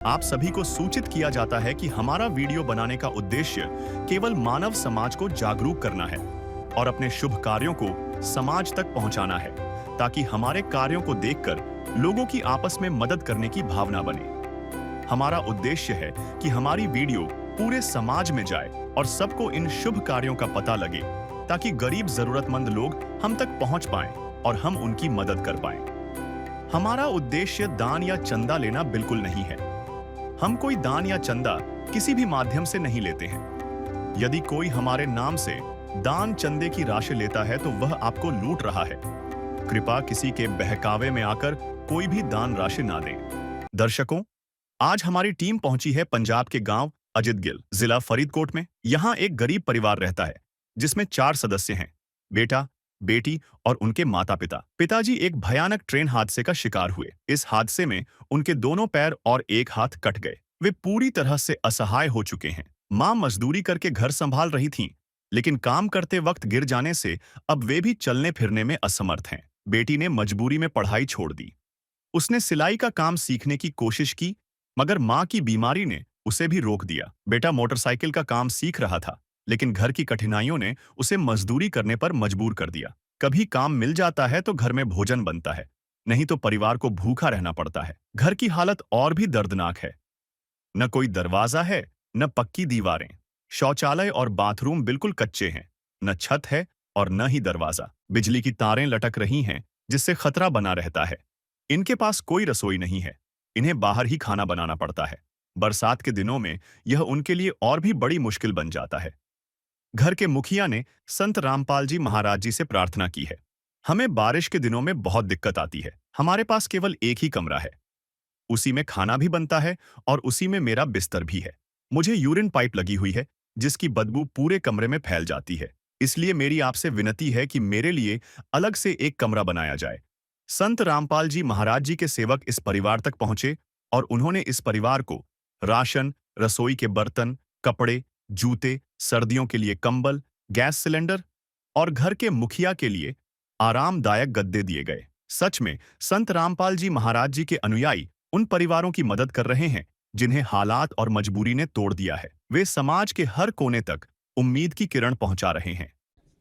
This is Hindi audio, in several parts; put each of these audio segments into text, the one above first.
आप सभी को सूचित किया जाता है कि हमारा वीडियो बनाने का उद्देश्य केवल मानव समाज को जागरूक करना है और अपने शुभ कार्यों को समाज तक पहुंचाना है, ताकि हमारे कार्यों को देखकर लोगों की आपस में मदद करने की भावना बने। हमारा उद्देश्य है कि हमारी वीडियो पूरे समाज में जाए और सबको इन शुभ कार्यों का पता लगे, ताकि गरीब जरूरतमंद लोग हम तक पहुंच पाएं और हम उनकी मदद कर पाएं। हमारा उद्देश्य दान या चंदा लेना बिल्कुल नहीं है। हम कोई दान या चंदा किसी भी माध्यम से नहीं लेते हैं। यदि कोई हमारे नाम से दान चंदे की राशि लेता है तो वह आपको लूट रहा है। कृपया किसी के बहकावे में आकर कोई भी दान राशि ना दें। दर्शकों, आज हमारी टीम पहुंची है पंजाब के गांव अजितगिल, जिला फरीदकोट में। यहाँ एक गरीब परिवार रहता है, जिसमें 4 सदस्य हैं: बेटा, बेटी और उनके माता पिता। पिताजी एक भयानक ट्रेन हादसे का शिकार हुए। इस हादसे में उनके दोनों पैर और एक हाथ कट गए। वे पूरी तरह से असहाय हो चुके हैं। मां मजदूरी करके घर संभाल रही थीं, लेकिन काम करते वक्त गिर जाने से अब वे भी चलने फिरने में असमर्थ हैं। बेटी ने मजबूरी में पढ़ाई छोड़ दी। उसने सिलाई का काम सीखने की कोशिश की, मगर मां की बीमारी ने उसे भी रोक दिया। बेटा मोटरसाइकिल का काम सीख रहा था, लेकिन घर की कठिनाइयों ने उसे मजदूरी करने पर मजबूर कर दिया। कभी काम मिल जाता है तो घर में भोजन बनता है, नहीं तो परिवार को भूखा रहना पड़ता है। घर की हालत और भी दर्दनाक है। न कोई दरवाजा है, न पक्की दीवारें। शौचालय और बाथरूम बिल्कुल कच्चे हैं। न छत है और न ही दरवाजा। बिजली की तारें लटक रही हैं, जिससे खतरा बना रहता है। इनके पास कोई रसोई नहीं है। इन्हें बाहर ही खाना बनाना पड़ता है। बरसात के दिनों में यह उनके लिए और भी बड़ी मुश्किल बन जाता है। घर के मुखिया ने संत रामपाल जी महाराज जी से प्रार्थना की है। हमें बारिश के दिनों में बहुत दिक्कत आती है। हमारे पास केवल एक ही कमरा है। उसी में खाना भी बनता है और उसी में मेरा बिस्तर भी है। मुझे यूरिन पाइप लगी हुई है, जिसकी बदबू पूरे कमरे में फैल जाती है। इसलिए मेरी आपसे विनती है कि मेरे लिए अलग से एक कमरा बनाया जाए। संत रामपाल जी महाराज जी के सेवक इस परिवार तक पहुंचे और उन्होंने इस परिवार को राशन, रसोई के बर्तन, कपड़े, जूते, सर्दियों के लिए कंबल, गैस सिलेंडर और घर के मुखिया के लिए आरामदायक गद्दे दिए गए। सच में संत रामपाल जी महाराज जी के अनुयायी उन परिवारों की मदद कर रहे हैं जिन्हें हालात और मजबूरी ने तोड़ दिया है। वे समाज के हर कोने तक उम्मीद की किरण पहुंचा रहे हैं।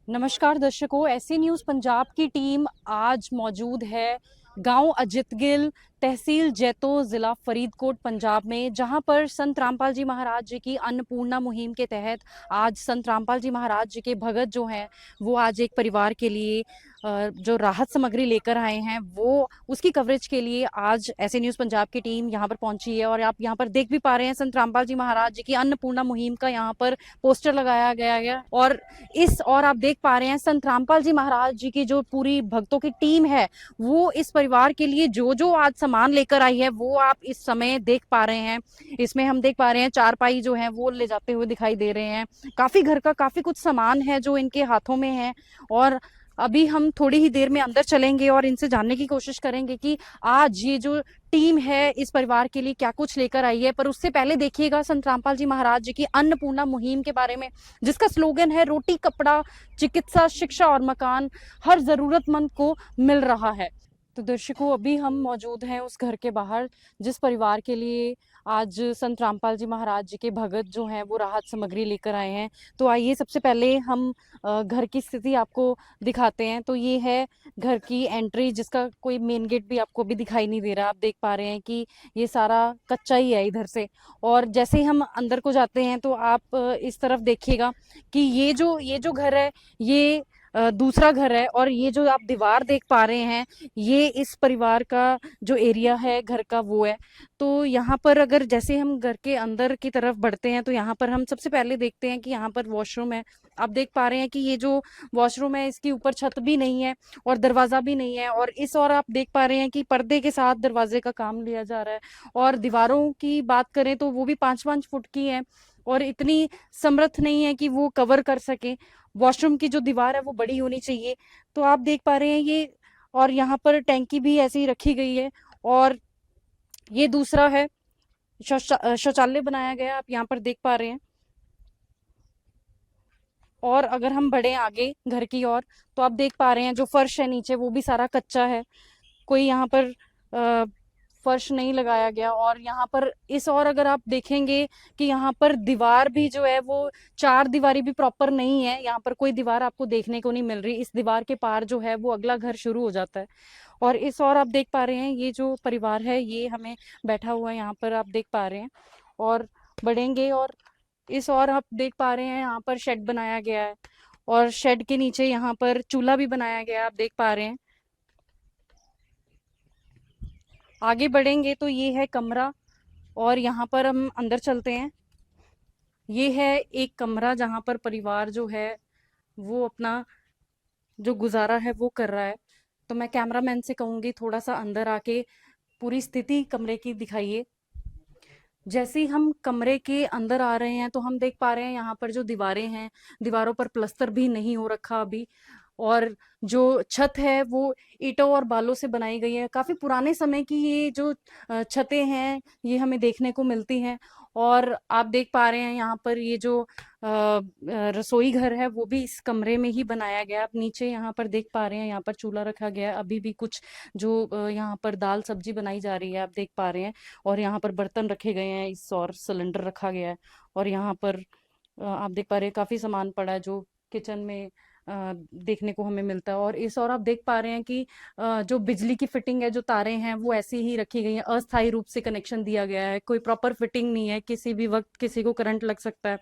नमस्कार दर्शकों, ऐसी न्यूज़ पंजाब की टीम आज मौजूद है गांव अजितगिल, तहसील जैतो, जिला फरीदकोट, पंजाब में, जहां पर संत रामपाल जी महाराज जी की अन्नपूर्णा मुहिम के तहत आज संत रामपाल जी महाराज जी के भगत जो हैं वो आज एक परिवार के लिए जो राहत सामग्री लेकर आए हैं, वो उसकी कवरेज के लिए आज ऐसे न्यूज़ पंजाब की टीम यहां पर पहुंची है। और आप यहां पर देख भी पा रहे हैं संत रामपाल जी महाराज जी की अन्नपूर्णा मुहिम का यहां पर पोस्टर लगाया गया है। और आप देख पा रहे हैं संत रामपाल जी महाराज जी की जो पूरी भक्तों की टीम है, वो इस परिवार के लिए जो जो आज सामान लेकर आई है वो आप इस समय देख पा रहे हैं। इसमें हम देख पा रहे हैं चारपाई जो है वो ले जाते हुए दिखाई दे रहे हैं। काफी घर का काफी कुछ सामान है जो इनके हाथों में है। और अभी हम थोड़ी ही देर में अंदर चलेंगे और इनसे जानने की कोशिश करेंगे कि आज ये जो टीम है इस परिवार के लिए क्या कुछ लेकर आई है। पर उससे पहले देखिएगा संत रामपाल जी महाराज जी की अन्नपूर्णा मुहिम के बारे में, जिसका स्लोगन है रोटी, कपड़ा, चिकित्सा, शिक्षा और मकान हर जरूरतमंद को मिल रहा है। तो दर्शकों, अभी हम मौजूद हैं उस घर के बाहर जिस परिवार के लिए आज संत रामपाल जी महाराज जी के भगत जो हैं वो राहत सामग्री लेकर आए हैं। तो आइए सबसे पहले हम घर की स्थिति आपको दिखाते हैं। तो ये है घर की एंट्री, जिसका कोई मेन गेट भी आपको भी दिखाई नहीं दे रहा। आप देख पा रहे हैं कि ये सारा कच्चा ही है इधर से। और जैसे ही हम अंदर को जाते हैं तो आप इस तरफ देखिएगा कि ये जो घर है ये दूसरा घर है। और ये जो आप दीवार देख पा रहे हैं ये इस परिवार का जो एरिया है घर का वो है। तो यहाँ पर अगर जैसे हम घर के अंदर की तरफ बढ़ते हैं तो यहाँ पर हम सबसे पहले देखते हैं कि यहाँ पर वॉशरूम है। आप देख पा रहे हैं कि ये जो वॉशरूम है इसके ऊपर छत भी नहीं है और दरवाजा भी नहीं है। और आप देख पा रहे हैं कि पर्दे के साथ दरवाजे का काम लिया जा रहा है। और दीवारों की बात करें तो वो भी 5-5 फुट की है और इतनी समर्थ नहीं है कि वो कवर कर सके। वॉशरूम की जो दीवार है वो बड़ी होनी चाहिए। तो आप देख पा रहे हैं ये, और यहाँ पर टैंकी भी ऐसे ही रखी गई है। और ये दूसरा है शौचालय बनाया गया, आप यहाँ पर देख पा रहे हैं। और अगर हम बढ़े आगे घर की ओर तो आप देख पा रहे हैं जो फर्श है नीचे वो भी सारा कच्चा है। कोई यहाँ पर फर्श नहीं लगाया गया। और यहाँ पर इस और अगर आप देखेंगे कि यहाँ पर दीवार भी जो है वो चार दीवारी भी प्रॉपर नहीं है, यहाँ पर कोई दीवार आपको देखने को नहीं मिल रही। इस दीवार के पार जो है वो अगला घर शुरू हो जाता है। और इस और आप देख पा रहे हैं ये जो परिवार है ये हमें बैठा हुआ है यहाँ पर आप देख पा रहे हैं। और बढ़ेंगे और इस और आप देख पा रहे हैं यहाँ पर शेड बनाया गया है और शेड के नीचे यहाँ पर चूल्हा भी बनाया गया है, आप देख पा रहे हैं। आगे बढ़ेंगे तो ये है कमरा और यहाँ पर हम अंदर चलते हैं। ये है एक कमरा जहाँ पर परिवार जो है वो अपना जो गुजारा है वो कर रहा है। तो मैं कैमरामैन से कहूँगी थोड़ा सा अंदर आके पूरी स्थिति कमरे की दिखाइए। जैसे ही हम कमरे के अंदर आ रहे हैं तो हम देख पा रहे हैं यहाँ पर जो दीवारें हैं, दीवारों पर प्लस्तर भी नहीं हो रखा अभी। और जो छत है वो ईंटों और बालों से बनाई गई है। काफी पुराने समय की ये जो छतें हैं ये हमें देखने को मिलती हैं। और आप देख पा रहे हैं यहाँ पर ये जो रसोई घर है वो भी इस कमरे में ही बनाया गया। आप नीचे यहाँ पर देख पा रहे हैं यहाँ पर चूल्हा रखा गया है। अभी भी कुछ जो यहाँ पर दाल सब्जी बनाई जा रही है आप देख पा रहे हैं। और यहाँ पर बर्तन रखे गए हैं, इस और सिलेंडर रखा गया है। और यहाँ पर आप देख पा रहे हैं काफी सामान पड़ा है जो किचन में देखने को हमें मिलता है। और इस और आप देख पा रहे हैं कि जो बिजली की फिटिंग है, जो तारें हैं वो ऐसी ही रखी गई हैं, अस्थायी रूप से कनेक्शन दिया गया है, कोई प्रॉपर फिटिंग नहीं है, किसी भी वक्त किसी को करंट लग सकता है।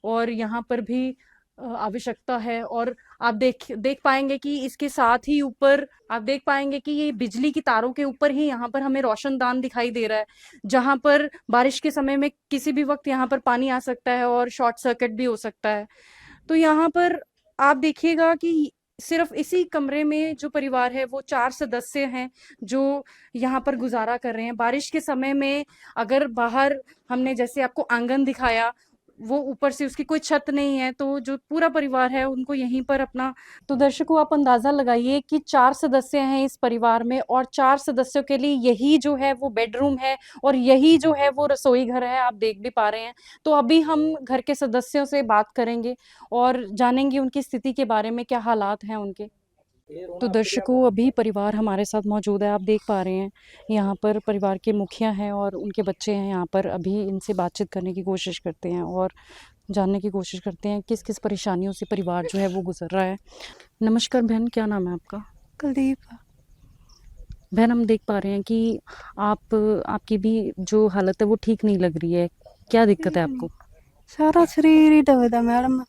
और यहाँ पर भी आवश्यकता है। और आप देख पाएंगे कि इसके साथ ही ऊपर आप देख पाएंगे कि ये बिजली की तारों के ऊपर ही यहाँ पर हमें रोशनदान दिखाई दे रहा है, जहां पर बारिश के समय में किसी भी वक्त यहाँ पर पानी आ सकता है और शॉर्ट सर्किट भी हो सकता है। तो यहाँ पर आप देखिएगा कि सिर्फ इसी कमरे में जो परिवार है वो 4 सदस्य हैं जो यहाँ पर गुजारा कर रहे हैं। बारिश के समय में अगर बाहर हमने जैसे आपको आंगन दिखाया, वो ऊपर से उसकी कोई छत नहीं है, तो जो पूरा परिवार है उनको यहीं पर अपना। तो दर्शकों आप अंदाजा लगाइए कि 4 सदस्य हैं इस परिवार में और 4 सदस्यों के लिए यही जो है वो बेडरूम है और यही जो है वो रसोई घर है, आप देख भी पा रहे हैं। तो अभी हम घर के सदस्यों से बात करेंगे और जानेंगे उनकी स्थिति के बारे में, क्या हालात हैं उनके। तो दर्शकों अभी परिवार हमारे साथ मौजूद है, आप देख पा रहे हैं यहाँ पर परिवार के मुखिया हैं और उनके बच्चे हैं यहाँ पर। अभी इनसे बातचीत करने की कोशिश करते हैं और जानने की कोशिश करते हैं किस किस परेशानियों से परिवार जो है वो गुजर रहा है। नमस्कार बहन, क्या नाम है आपका? कुलदीप। बहन हम देख पा रहे हैं कि आपकी भी जो हालत है वो ठीक नहीं लग रही है, क्या दिक्कत है आपको? सारा शरीर ही दबदा मैडम,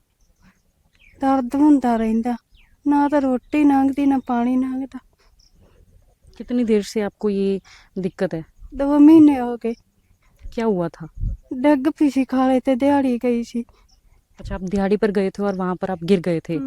दर्द होंदा रहिंदा, ना तो रोटी लंघदी ना पानी लंघदा। कितनी देर से आपको ये दिक्कत है? 2 महीने हो गए। क्या हुआ था? डग पी सी खाले ते दिहाड़ी गई सी। अच्छा, आप दिहाड़ी पर गए थे और वहां पर आप गिर गए थे।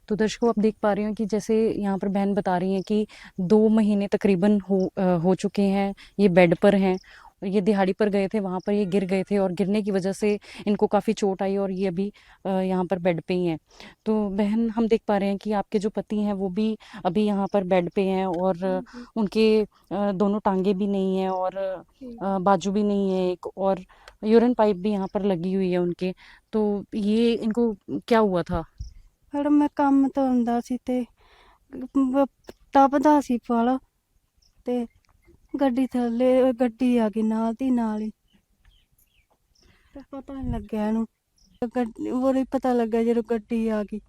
तो दर्शकों आप देख पा रहे हो कि जैसे यहाँ पर बहन बता रही हैं कि 2 महीने तकरीबन हो चुके हैं ये बेड पर हैं। और ये दिहाड़ी पर गए थे, वहां पर ये गिर गए थे और गिरने की वजह से इनको काफ़ी चोट आई और ये अभी यहाँ पर बेड पे ही हैं। तो बहन हम देख पा रहे हैं कि आपके जो पति हैं वो भी अभी यहाँ पर बेड पे हैं और उनके दोनों टांगे भी नहीं है और बाजू भी नहीं है एक, और यूरिन पाइप भी यहाँ पर लगी हुई है उनके। तो ये इनको क्या हुआ था? मैडम मैं काम तो ਹੁੰਦਾ ਸੀ ਤੇ ਤਪਦਾ ਸੀ ਫਲ ਤੇ ਗੱਡੀ ਥੱਲੇ ਗੱਡੀ ਆ ਗਈ ਨਾਲ ਦੀ ਨਾਲ ਹੀ ਤੇ ਪਤਾ ਨਹੀਂ ਲੱਗਿਆ ਇਹਨੂੰ। ਗੱਡੀ ਉਹਦੇ ਪਤਾ ਲੱਗਾ ਜਦੋਂ ਗੱਡੀ ਆ ਗਈ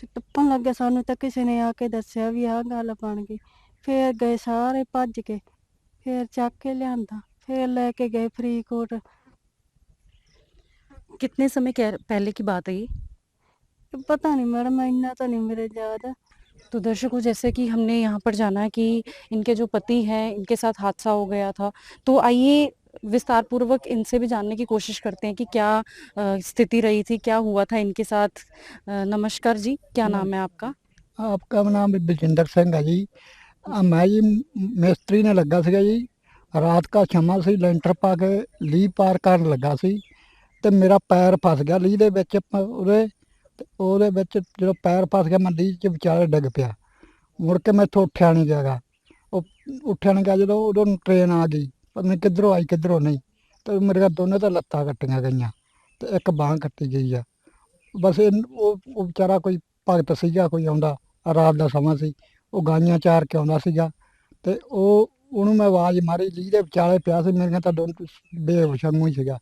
ਤੇ ਟੱਪਣ ਲੱਗਿਆ ਸਾਨੂੰ ਤਾਂ ਕਿਸੇ ਨੇ ਆ ਕੇ ਦੱਸਿਆ ਵੀ ਆਹ ਗੱਲ ਬਣ ਗਈ। ਫੇਰ ਗਏ ਸਾਰੇ ਭੱਜ ਕੇ, ਫੇਰ ਚੱਕ ਕੇ ਲਿਆਂਦਾ, ਫੇਰ ਲੈ ਕੇ ਗਏ ਫਰੀਦਕੋਟ। कितने समय पहले की बात है ये? पता नहीं मैडम इन्ना तो नहीं मेरे याद। तो दर्शकों जैसे कि हमने यहाँ पर जाना कि इनके जो पति हैं इनके साथ हादसा हो गया था, तो आइए विस्तार पूर्वक इनसे भी जानने की कोशिश करते हैं कि क्या स्थिति रही थी, क्या हुआ था इनके साथ। नमस्कार जी, क्या नाम है आपका? आपका नाम बलजिंदर सिंह है जी। मैं जी मिस्त्री ने लगा ਸੀਗਾ जी, रात का क्षमा ਸੀ, ਲੈਂਟਰ ਪਾ ਕੇ ਲੀਹ ਪਾਰ ਕਰਨ ਲੱਗਾ ਸੀ ਤੇ ਮੇਰਾ ਪੈਰ ਫਸ ਗਿਆ ਲੀਹ ਦੇ ਵਿੱਚ। ਉਹਦੇ ਵਿੱਚ ਜਦੋਂ ਪੈਰ ਫਸ ਗਿਆ ਮੈਂ ਲੀਹ 'ਚ ਵਿਚਾਲੇ ਡਿੱਗ ਪਿਆ। ਮੁੜ ਕੇ ਮੈਥੋਂ ਉੱਠਿਆ ਨਹੀਂ ਗਿਆ। ਉਹ ਉੱਠਿਆ ਨਹੀਂ ਗਿਆ ਜਦੋਂ ਉਦੋਂ ਟ੍ਰੇਨ ਆ ਗਈ, ਪਤਾ ਨਹੀਂ ਕਿੱਧਰੋਂ ਆਈ ਕਿੱਧਰੋਂ ਨਹੀਂ, ਤੇ ਮੇਰੀਆਂ ਦੋਨੇ ਤਾਂ ਲੱਤਾਂ ਕੱਟੀਆਂ ਗਈਆਂ ਤੇ ਇੱਕ ਬਾਂਹ ਕੱਟੀ ਗਈ ਆ। ਬਸ ਉਹ ਵਿਚਾਰਾ ਕੋਈ ਭਗਤ ਸੀਗਾ, ਕੋਈ ਆਉਂਦਾ ਰਾਤ ਦਾ ਸਮਾਂ ਸੀ, ਉਹ ਗਾਈਆਂ ਚਾਰ ਕੇ ਆਉਂਦਾ ਸੀਗਾ ਤੇ ਉਹ ਉਹਨੂੰ ਮੈਂ ਆਵਾਜ਼ ਮਾਰੀ, ਲੀਹ ਦੇ ਵਿਚਾਲੇ ਪਿਆ ਸੀ, ਮੇਰੀਆਂ ਤਾਂ ਦੋਨੋਂ ਬੇਹੋਸ਼ ਵਾਂਗੂ ਹੀ ਸੀਗਾ।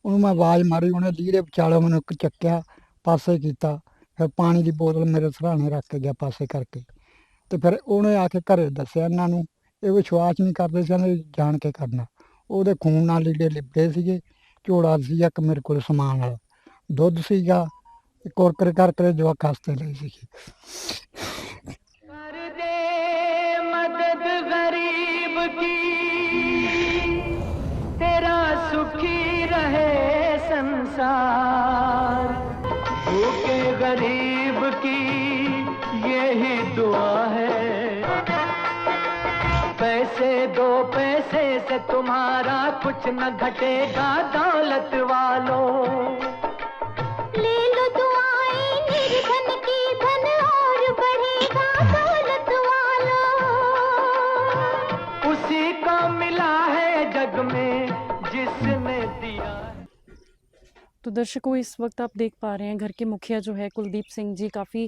ਉਹਨੂੰ ਮੈਂ ਆਵਾਜ਼ ਮਾਰੀ, ਉਹਨੇ ਲੀਹ ਦੇ ਵਿਚਾਲੇ ਮੈਨੂੰ ਇੱਕ ਚੱਕਿਆ, ਪਾਸੇ ਕੀਤਾ, ਫਿਰ ਪਾਣੀ ਦੀ ਬੋਤਲ ਮੇਰੇ ਸਿਰਹਾਣੇ ਰੱਖ ਕੇ ਗਿਆ ਪਾਸੇ ਕਰਕੇ। ਤੇ ਫਿਰ ਉਹਨੇ ਆ ਕੇ ਘਰੇ ਦੱਸਿਆ ਇਹਨਾਂ ਨੂੰ, ਇਹ ਵਿਸ਼ਵਾਸ ਨਹੀਂ ਕਰਦੇ ਸੀ, ਕਹਿੰਦੇ ਜਾਣ ਕੇ ਕਰਨਾ। ਉਹਦੇ ਖੂਨ ਨਾਲ ਲੀੜੇ ਲਿਪਟੇ ਸੀਗੇ, ਝੋਲਾ ਸੀ ਇੱਕ ਮੇਰੇ ਕੋਲ ਸਮਾਨ ਵਾਲਾ, ਦੁੱਧ ਸੀਗਾ, ਕੁਰਕਰੇ ਕਰਕਰੇ ਜਵਾਕ ਵਾਸਤੇ ਲਈ ਸੀਗੀ। कर दे मदद गरीब की, तेरा सुखी रहे संसार। भूखे गरीब की यही दुआ है, पैसे दो पैसे से तुम्हारा कुछ न घटेगा दौलत वालों। ले लो दुआएं निर्धन की, धन और बढ़ेगा दौलत वालों। उसी को मिला है जग में जिसने दिया। तो दर्शकों, इस वक्त आप देख पा रहे हैं घर के मुखिया जो है कुलदीप सिंह जी काफ़ी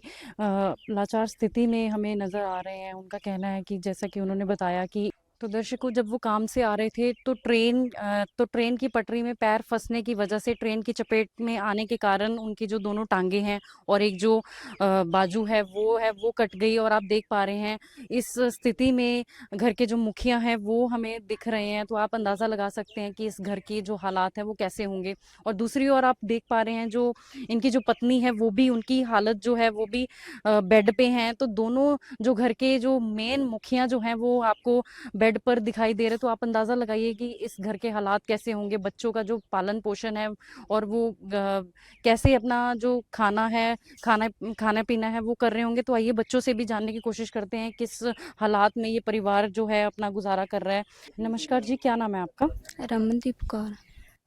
लाचार स्थिति में हमें नज़र आ रहे हैं। उनका कहना है कि जैसा कि उन्होंने बताया कि तो दर्शकों, जब वो काम से आ रहे थे तो ट्रेन की पटरी में पैर फंसने की वजह से, ट्रेन की चपेट में आने के कारण उनकी जो दोनों टांगे हैं और एक जो बाजू है वो कट गई। और आप देख पा रहे हैं इस स्थिति में घर के जो मुखिया हैं वो हमें दिख रहे हैं, तो आप अंदाज़ा लगा सकते हैं कि इस घर के जो हालात हैं वो कैसे होंगे। और दूसरी ओर आप देख पा रहे हैं जो इनकी जो पत्नी है वो भी, उनकी हालत जो है वो भी बेड पे हैं। तो दोनों जो घर के जो मेन मुखिया जो हैं वो आपको बेड पर दिखाई दे रहे, तो आप अंदाज़ा लगाइए कि इस घर के हालात कैसे होंगे। बच्चों का जो पालन पोषण है और वो कैसे अपना जो खाना पीना है वो कर रहे होंगे। तो आइए बच्चों से भी जानने की कोशिश करते हैं किस हालात में ये परिवार जो है अपना गुजारा कर रहा है। नमस्कार जी, क्या नाम है आपका? ਰਮਨਦੀਪ ਕੌਰ।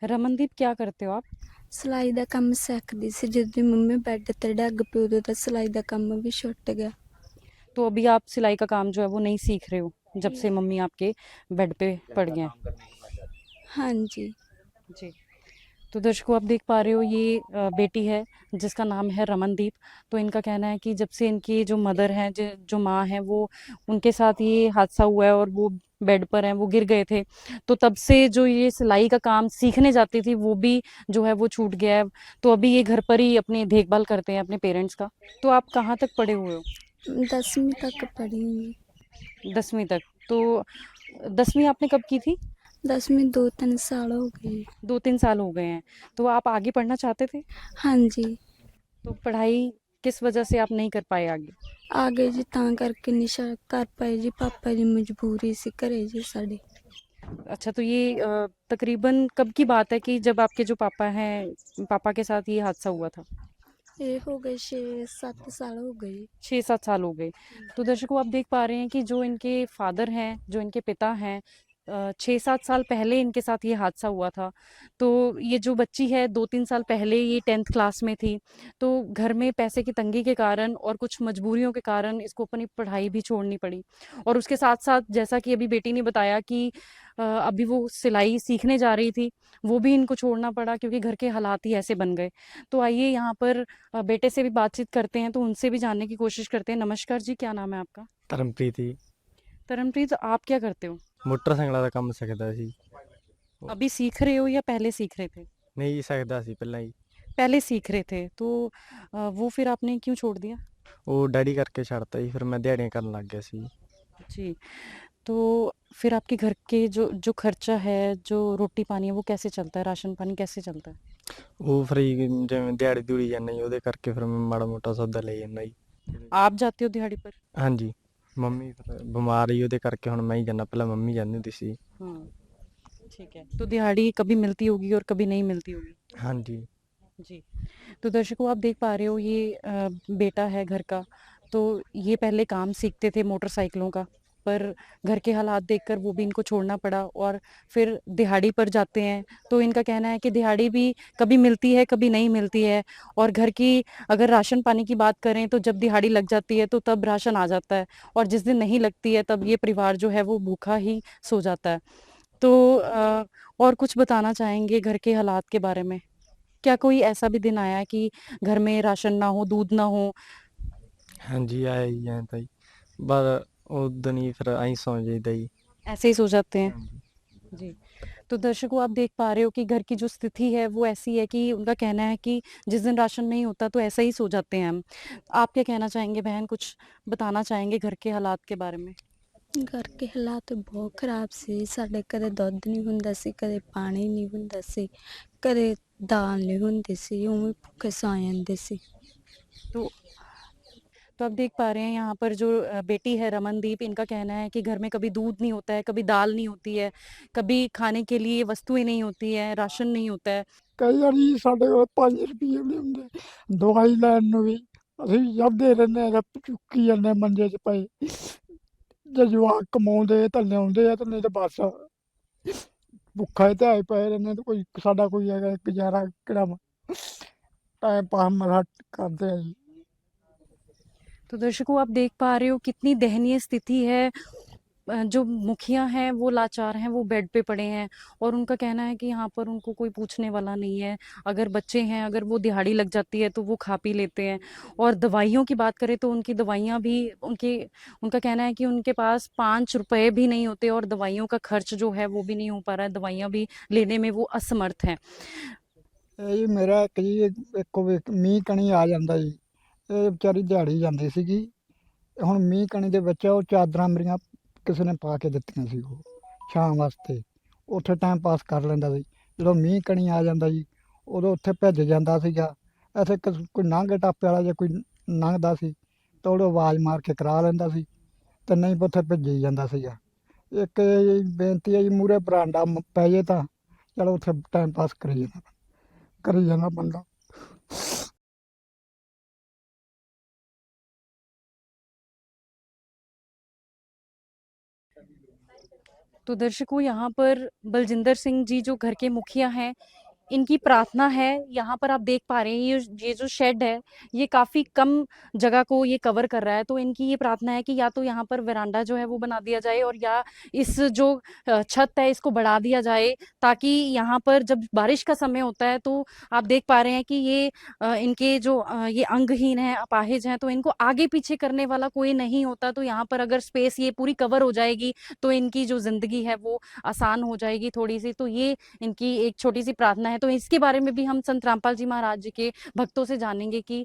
रमनदीप, क्या करते हो आप? ਸਿਲਾਈ ਦਾ ਕੰਮ ਸਿੱਖਦੀ ਸੀ। ਜਦੋਂ ਮੰਮੀ ਬੈੱਡ ਤੇ ਡੱਗ ਪਈ ਉਦੋਂ ਤਾਂ ਸਿਲਾਈ ਦਾ ਕੰਮ ਵੀ ਛੁੱਟ ਗਿਆ। तो अभी आप सिलाई का काम जो है वो नहीं सीख रहे हो जब से मम्मी आपके बेड पे पड़ गए हैं? ਹਾਂਜੀ। जी। तो दर्शकों, आप देख पा रहे हो ये बेटी है जिसका नाम है रमनदीप। तो इनका कहना है कि जब से इनकी जो मदर हैं, जो माँ हैं, वो उनके साथ ये हादसा हुआ है और वो बेड पर हैं, वो गिर गए थे, तो तब से जो ये सिलाई का काम सीखने जाती थी वो भी जो है वो छूट गया है। तो अभी ये घर पर ही अपनी देखभाल करते हैं अपने पेरेंट्स का। तो आप कहाँ तक पढ़े हुए हो? 10वीं तक पढ़ी हूँ। 10वीं तक। तो 10वीं आपने कब की थी? 10वीं 2-3 साल हो गए। 2-3 साल हो गए हैं। तो आप आगे पढ़ना चाहते थे? ਹਾਂਜੀ। तो पढ़ाई किस वजह से आप नहीं कर पाए आगे? ਆਗੇ ਜੀ ਤਾਂ ਕਰਕੇ ਨਿਸ਼ਾ ਕਰ ਪਾਏ ਜੀ, ਪਾਪਾ ਦੀ ਮਜਬੂਰੀ ਸੀ ਘਰੇ ਜੀ ਸਾਡੇ। अच्छा, तो ये तकरीबन कब की बात है कि जब आपके जो पापा हैं, पापा के साथ ये हादसा हुआ था? ਇਹ ਹੋ ਗਏ 6-7 साल हो गए। 6-7 साल हो गए। तो दर्शकों, आप देख पा रहे हैं कि जो इनके फादर हैं, जो इनके पिता हैं, 6-7 साल पहले इनके साथ ये हादसा हुआ था। तो ये जो बच्ची है 2-3 साल पहले ये 10th क्लास में थी। तो घर में पैसे की तंगी के कारण और कुछ मजबूरियों के कारण इसको अपनी पढ़ाई भी छोड़नी पड़ी। और उसके साथ साथ जैसा कि अभी बेटी ने बताया कि अभी वो सिलाई सीखने जा रही थी, वो भी इनको छोड़ना पड़ा क्योंकि घर के हालात ही ऐसे बन गए। तो आइए यहाँ पर बेटे से भी बातचीत करते हैं, तो उनसे भी जानने की कोशिश करते हैं। नमस्कार जी, क्या नाम है आपका? ਧਰਮਪ੍ਰੀਤ ਜੀ। तरनप्रीत, आप क्या करते हो? ਮੋਟਰਸਾਈਕਲਾਂ ਦਾ ਕੰਮ ਸਿੱਖਦਾ ਸੀ। अभी सीख रहे हो या पहले सीख रहे थे? ਨਹੀਂ ਸਿੱਖਦਾ ਸੀ ਪਹਿਲਾਂ ਹੀ। पहले सीख रहे थे, तो वो फिर आपने क्यों छोड़ दिया? ਉਹ ਡੈਡੀ ਕਰਕੇ ਛੱਡਤਾ ਜੀ, ਫਿਰ ਮੈਂ ਦਿਹਾੜੀਆਂ ਕਰਨ ਲੱਗ ਗਿਆ ਸੀ। जी। तो फिर आपके घर के जो जो खर्चा है, जो रोटी पानी है, वो कैसे चलता है? राशन पानी कैसे चलता है? ਉਹ ਫਿਰ ਜੀ ਜਿਵੇਂ ਦਿਹਾੜੀ ਦੂੜੀ ਜਾਂਦਾ ਜੀ, ਉਹਦੇ ਕਰਕੇ ਫਿਰ ਮੈਂ ਮਾੜਾ ਮੋਟਾ ਸੌਦਾ ਲੈ ਜਾਂਦਾ ਜੀ। आप जाते हो दिहाड़ी पर? ਹਾਂਜੀ, ਮੰਮੀ ਫਿਰ ਬਿਮਾਰ ਹੀ ਉਹਦੇ ਕਰਕੇ ਹੁਣ ਮੈਂ ਹੀ ਜਾਂਦਾ, ਪਹਿਲਾਂ ਮੰਮੀ ਜਾਂਦੀ ਹੁੰਦੀ ਸੀ। ठीक है। तो दिहाड़ी कभी मिलती होगी और कभी नहीं मिलती होगी। ਹਾਂਜੀ। जी। तो दर्शकों, आप देख पा रहे हो ये बेटा है घर का। तो ये पहले काम सीखते थे मोटरसाइकिलों का, पर घर के हालात देखकर वो भी इनको छोड़ना पड़ा और फिर दिहाड़ी पर जाते हैं। तो इनका कहना है कि दिहाड़ी भी कभी मिलती है, कभी नहीं मिलती है। और घर की अगर राशन पानी की बात करें तो जब दिहाड़ी लग जाती है तो तब राशन आ जाता है, और जिस दिन नहीं लगती है तब ये परिवार जो है वो भूखा ही सो जाता है। तो और कुछ बताना चाहेंगे घर के हालात के बारे में? क्या कोई ऐसा भी दिन आया है कि घर में राशन ना हो, दूध ना हो? ਹਾਂਜੀ ਆਇਆ ਜੀ ਐਂ ਤਾਂ ਜੀ, ਬਸ ਉਦਣ ਹੀ ਫਿਰ ਐਂ ਸੌਂ ਜਾਈਦਾ ਜੀ। ऐसे ही सो जाते हैं। हाँ जी। जी। तो दर्शकों आप देख पा रहे हो कि घर की जो स्थिति है वो ऐसी है कि उनका कहना है कि जिस दिन राशन नहीं होता तो ऐसा ही सो जाते हैं हम। आप क्या कहना चाहेंगे बहन, कुछ बताना चाहेंगे घर के हालात के बारे में? ਘਰ ਕੇ ਹਾਲਾਤ ਬਹੁਤ ਖਰਾਬ ਸੀ। ਸਾਡੇ ਕਦੇ ਦੁੱਧ ਨਹੀਂ ਹੁੰਦਾ ਸੀ, ਕਦੇ ਪਾਣੀ ਨਹੀਂ ਹੁੰਦਾ ਸੀ, ਕਦੇ ਦਾਲ ਨਹੀਂ ਹੁੰਦੀ ਸੀ, ਉਵੇਂ ਭੁੱਖੇ ਸੌ ਜਾਂਦੇ ਸੀ। तो तो आप देख पा रहे हैं यहाँ पर जो बेटी है रमनदीप, इनका कहना है कि घर में कभी दूध नहीं होता है, कभी दाल नहीं होती है, कभी खाने के लिए वस्तुएं नहीं होती है, राशन नहीं होता है। ਕਈ ਵਾਰੀ ਸਾਡੇ ਕੋਲ 5 ਰੁਪਏ ਨਹੀਂ ਹੁੰਦੇ ਦਵਾਈ ਲੈਣ ਨੂੰ ਵੀ ਅਸੀਂ ਜਾਂਦੇ ਰਹਿੰਦੇ ਹਾਂ ਚੁੱਕੀ ਜਾਂਦੇ ਹਾਂ ਮੰਜੇ 'ਚ ਪਏ ਜੇ ਜਵਾਕ ਕਮਾਉਂਦੇ ਤਾਂ ਲਿਆਉਂਦੇ ਆ ਤੇ ਨਹੀਂ ਤਾਂ ਬਸ ਭੁੱਖਾ ਹੀ ਧਿਆਏ ਪਏ ਰਹਿੰਦੇ ਤੇ ਕੋਈ ਸਾਡਾ ਕੋਈ ਹੈਗਾ ਗੁਜ਼ਾਰਾ ਕਿਹੜਾ ਟਾਈਮ ਪਾਸ ਮਸਾਂ ਕਰਦੇ ਆ ਜੀ। तो दर्शकों आप देख पा रहे हो कितनी दयनीय स्थिति है। जो मुखिया हैं वो लाचार हैं, वो बेड पे पड़े हैं और उनका कहना है कि यहाँ पर उनको कोई पूछने वाला नहीं है। अगर बच्चे हैं, अगर वो दिहाड़ी लग जाती है तो वो खा पी लेते हैं। और दवाइयों की बात करें तो उनकी दवाइयाँ भी उनका कहना है कि उनके पास 5 रुपए भी नहीं होते और दवाइयों का खर्च जो है वो भी नहीं हो पा रहा है, दवाइयाँ भी लेने में वो असमर्थ हैं। ਇਹ ਜੀ ਮੇਰਾ ਇੱਕ ਜੀ ਇੱਕ ਮੀਂਹ ਕਣੀ ਆ ਜਾਂਦਾ ਜੀ ਇਹ ਵਿਚਾਰੀ ਦਿਹਾੜੀ ਜਾਂਦੀ ਸੀਗੀ ਹੁਣ ਮੀਂਹ ਕਣੀ ਦੇ ਵਿੱਚ ਉਹ ਚਾਦਰਾਂ ਮੇਰੀਆਂ ਕਿਸੇ ਨੇ ਪਾ ਕੇ ਦਿੱਤੀਆਂ ਸੀ ਉਹ ਛਾਂ ਵਾਸਤੇ ਉੱਥੇ ਟਾਈਮ ਪਾਸ ਕਰ ਲੈਂਦਾ ਸੀ ਜਦੋਂ ਮੀਂਹ ਕਣੀ ਆ ਜਾਂਦਾ ਜੀ ਉਦੋਂ ਉੱਥੇ ਭਿੱਜ ਜਾਂਦਾ ਸੀਗਾ ਇੱਥੇ ਕੋਈ ਲੰਘ ਟਾਪੇ ਵਾਲਾ ਜੇ ਕੋਈ ਲੰਘਦਾ ਸੀ ਤਾਂ ਉਹਨੂੰ ਆਵਾਜ਼ ਮਾਰ ਕੇ ਕਰਾ ਲੈਂਦਾ ਸੀ ਤੇ ਨਹੀਂ ਉੱਥੇ ਭਿੱਜੀ ਜਾਂਦਾ ਸੀਗਾ ਇੱਕ ਇਹ ਬੇਨਤੀ ਹੈ ਜੀ ਮੂਹਰੇ ਬਰਾਂਡਾ ਪੈ ਜੇ ਤਾਂ ਚਲੋ ਉੱਥੇ ਟਾਈਮ ਪਾਸ ਕਰੀ ਜਾਂਦਾ ਬੰਦਾ। तो दर्शकों यहाँ पर बलजिंदर सिंह जी जो घर के मुखिया हैं, इनकी प्रार्थना है। यहाँ पर आप देख पा रहे हैं ये जो शेड है ये काफ़ी कम जगह को ये कवर कर रहा है। तो इनकी ये प्रार्थना है कि या तो यहाँ पर वरांडा जो है वो बना दिया जाए और या इस जो छत है इसको बढ़ा दिया जाए, ताकि यहाँ पर जब बारिश का समय होता है तो आप देख पा रहे हैं कि ये इनके जो ये अंगहीन हैं, अपाहिज हैं, तो इनको आगे पीछे करने वाला कोई नहीं होता। तो यहाँ पर अगर स्पेस ये पूरी कवर हो जाएगी तो इनकी जो ज़िंदगी है वो आसान हो जाएगी थोड़ी सी। तो ये इनकी एक छोटी सी प्रार्थना है। तो इसके बारे में भी हम संत रामपाल जी महाराज जी के भक्तों से जानेंगे कि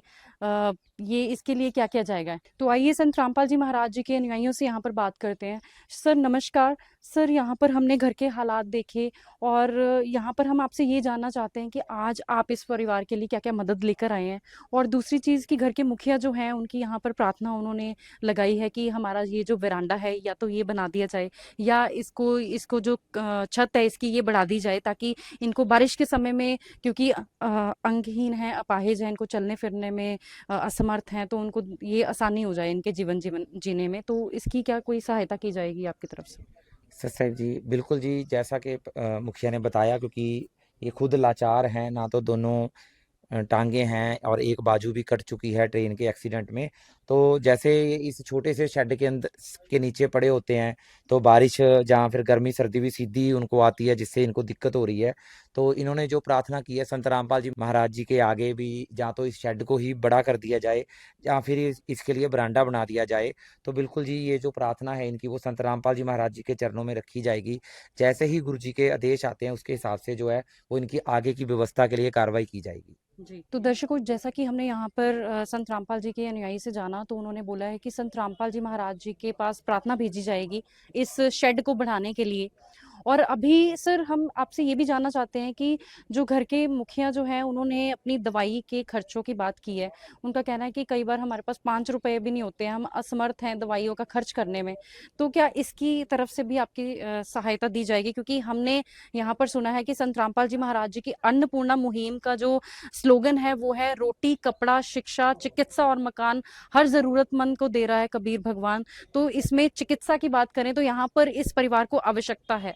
ये इसके लिए क्या किया जाएगा। तो आइए संत रामपाल जी महाराज जी के अनुयायियों से यहाँ पर बात करते हैं। सर नमस्कार। सर यहाँ पर हमने घर के हालात देखे और यहाँ पर हम आपसे ये जानना चाहते हैं कि आज आप इस परिवार के लिए क्या क्या मदद लेकर आए हैं, और दूसरी चीज़ कि घर के मुखिया जो हैं उनकी यहाँ पर प्रार्थना उन्होंने लगाई है कि हमारा ये जो वेरांडा है या तो ये बना दिया जाए या इसको जो छत है इसकी ये बढ़ा दी जाए, ताकि इनको बारिश के समय में, क्योंकि अंगहीन है, अपाहिज है, इनको चलने फिरने में असमर्थ हैं, तो उनको ये आसानी हो जाए इनके जीवन जीने में। तो इसकी क्या कोई सहायता की जाएगी आपकी तरफ से? सर जी बिल्कुल जी, जैसा कि मुखिया ने बताया, क्योंकि ये खुद लाचार हैं, ना तो दोनों टांगे हैं और एक बाजू भी कट चुकी है ट्रेन के एक्सीडेंट में। तो जैसे इस छोटे से शेड के अंदर के नीचे पड़े होते हैं तो बारिश जहाँ फिर गर्मी सर्दी भी सीधी उनको आती है, जिससे इनको दिक्कत हो रही है। तो इन्होंने जो प्रार्थना की है संत रामपाल जी महाराज जी के आगे भी, या तो इस शेड को ही बड़ा कर दिया जाए या फिर इसके लिए बरांडा बना दिया जाए। तो बिल्कुल जी ये जो प्रार्थना है इनकी वो संत रामपाल जी महाराज जी के चरणों में रखी जाएगी। जैसे ही गुरु जी के आदेश आते हैं उसके हिसाब से जो है वो इनकी आगे की व्यवस्था के लिए कार्रवाई की जाएगी। जी। तो दर्शकों जैसा कि हमने यहाँ पर संत रामपाल जी के अनुयायी से जाना, तो उन्होंने बोला है कि संत रामपाल जी महाराज जी के पास प्रार्थना भेजी जाएगी इस शेड को बढ़ाने के लिए। और अभी सर हम आपसे ये भी जानना चाहते हैं कि जो घर के मुखिया जो हैं उन्होंने अपनी दवाई के खर्चों की बात की है। उनका कहना है कि कई बार हमारे पास 5 रुपए भी नहीं होते हैं, हम असमर्थ हैं दवाइयों का खर्च करने में। तो क्या इसकी तरफ से भी आपकी सहायता दी जाएगी? क्योंकि हमने यहाँ पर सुना है कि संत रामपाल जी महाराज जी की अन्नपूर्णा मुहिम का जो स्लोगन है वो है रोटी, कपड़ा, शिक्षा, चिकित्सा और मकान हर जरूरतमंद को दे रहा है कबीर भगवान। तो इसमें चिकित्सा की बात करें तो यहाँ पर इस परिवार को आवश्यकता है।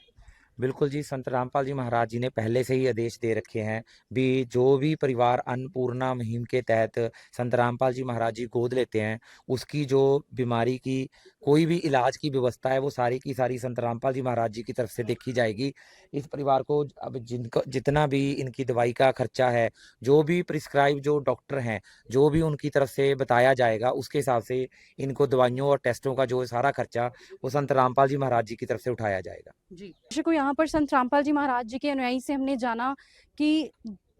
बिल्कुल जी, संत रामपाल जी महाराज जी ने पहले से ही आदेश दे रखे हैं भी जो भी परिवार अन्नपूर्णा मुहिम के तहत संत रामपाल जी महाराज जी गोद लेते हैं, उसकी जो बीमारी की कोई भी इलाज की व्यवस्था है वो सारी की सारी संत रामपाल जी महाराज जी की तरफ से देखी जाएगी। इस परिवार को अब जिनको जितना भी इनकी दवाई का खर्चा है, जो भी प्रिस्क्राइब जो डॉक्टर हैं, जो भी उनकी तरफ से बताया जाएगा उसके हिसाब से इनको दवाइयों और टेस्टों का जो सारा खर्चा वो संत रामपाल जी महाराज जी की तरफ से उठाया जाएगा। जी दर्शकों, यहाँ पर संत रामपाल जी महाराज जी के अनुयायी से हमने जाना कि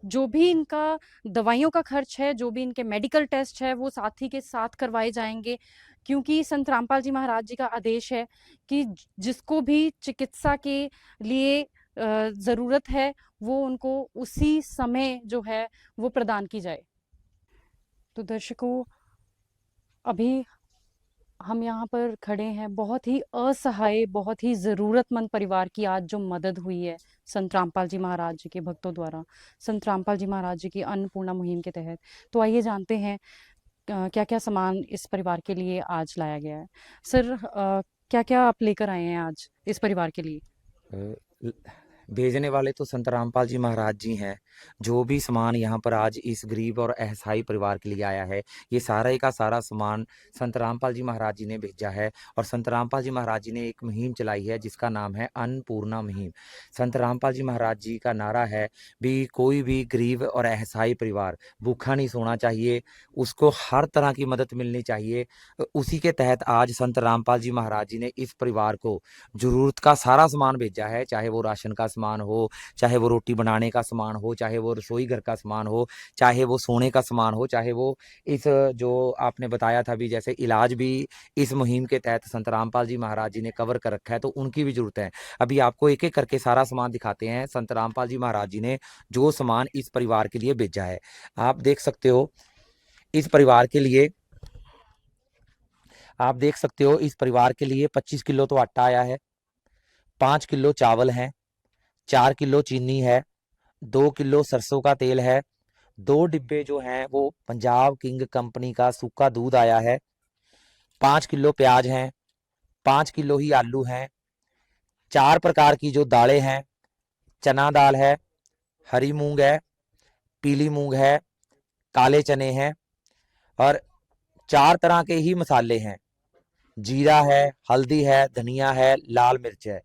जो भी इनका दवाइयों का खर्च है, जो भी इनके मेडिकल टेस्ट है, वो साथी के साथ करवाए जाएंगे, क्योंकि संत रामपाल जी महाराज जी का आदेश है कि जिसको भी चिकित्सा के लिए ज़रूरत है वो उनको उसी समय जो है वो प्रदान की जाए। तो दर्शकों, अभी हम यहाँ पर खड़े हैं, बहुत ही असहाय, बहुत ही ज़रूरतमंद परिवार की आज जो मदद हुई है संत रामपाल जी महाराज जी के भक्तों द्वारा, संत रामपाल जी महाराज जी की अन्नपूर्णा मुहिम के तहत। तो आइए जानते हैं क्या क्या सामान इस परिवार के लिए आज लाया गया है। सर, क्या क्या आप लेकर आए हैं आज इस परिवार के लिए? अ, भेजने वाले तो संत रामपाल जी महाराज जी हैं। जो भी सामान यहाँ पर आज इस गरीब और असहाय परिवार के लिए आया है, ये सारा का सारा सामान संत रामपाल जी महाराज जी ने भेजा है। और संत रामपाल जी महाराज जी ने एक मुहिम चलाई है जिसका नाम है अन्नपूर्णा मुहिम। संत रामपाल जी महाराज जी का नारा है भी कोई भी गरीब और असहाय परिवार भूखा नहीं सोना चाहिए, उसको हर तरह की मदद मिलनी चाहिए। उसी के तहत आज संत रामपाल जी महाराज जी ने इस परिवार को जरूरत का सारा सामान भेजा है, चाहे वो राशन का सामान हो, चाहे वो रोटी बनाने का सामान हो, चाहे वो रसोई घर का सामान हो, चाहे वो सोने का सामान हो, चाहे वो इस जो आपने बताया था भी जैसे इलाज भी इस मुहिम के तहत संत रामपाल जी महाराज जी ने कवर कर रखा है, तो उनकी भी जरूरत है। अभी आपको एक एक करके सारा सामान दिखाते हैं संत रामपाल जी महाराज जी ने जो सामान इस परिवार के लिए भेजा है। आप देख सकते हो इस परिवार के लिए, आप देख सकते हो इस परिवार के लिए 25 किलो तो आटा आया है, 5 किलो चावल है, 4 किलो चीनी है, 2 किलो सरसों का तेल है, 2 डिब्बे जो हैं वो पंजाब किंग कंपनी का सूखा दूध आया है, 5 किलो प्याज हैं, 5 किलो ही आलू हैं, 4 प्रकार की जो दालें हैं, चना दाल है, हरी मूंग है, पीली मूंग है, काले चने हैं और 4 तरह के ही मसाले हैं, जीरा है, हल्दी है, धनिया है, लाल मिर्च है।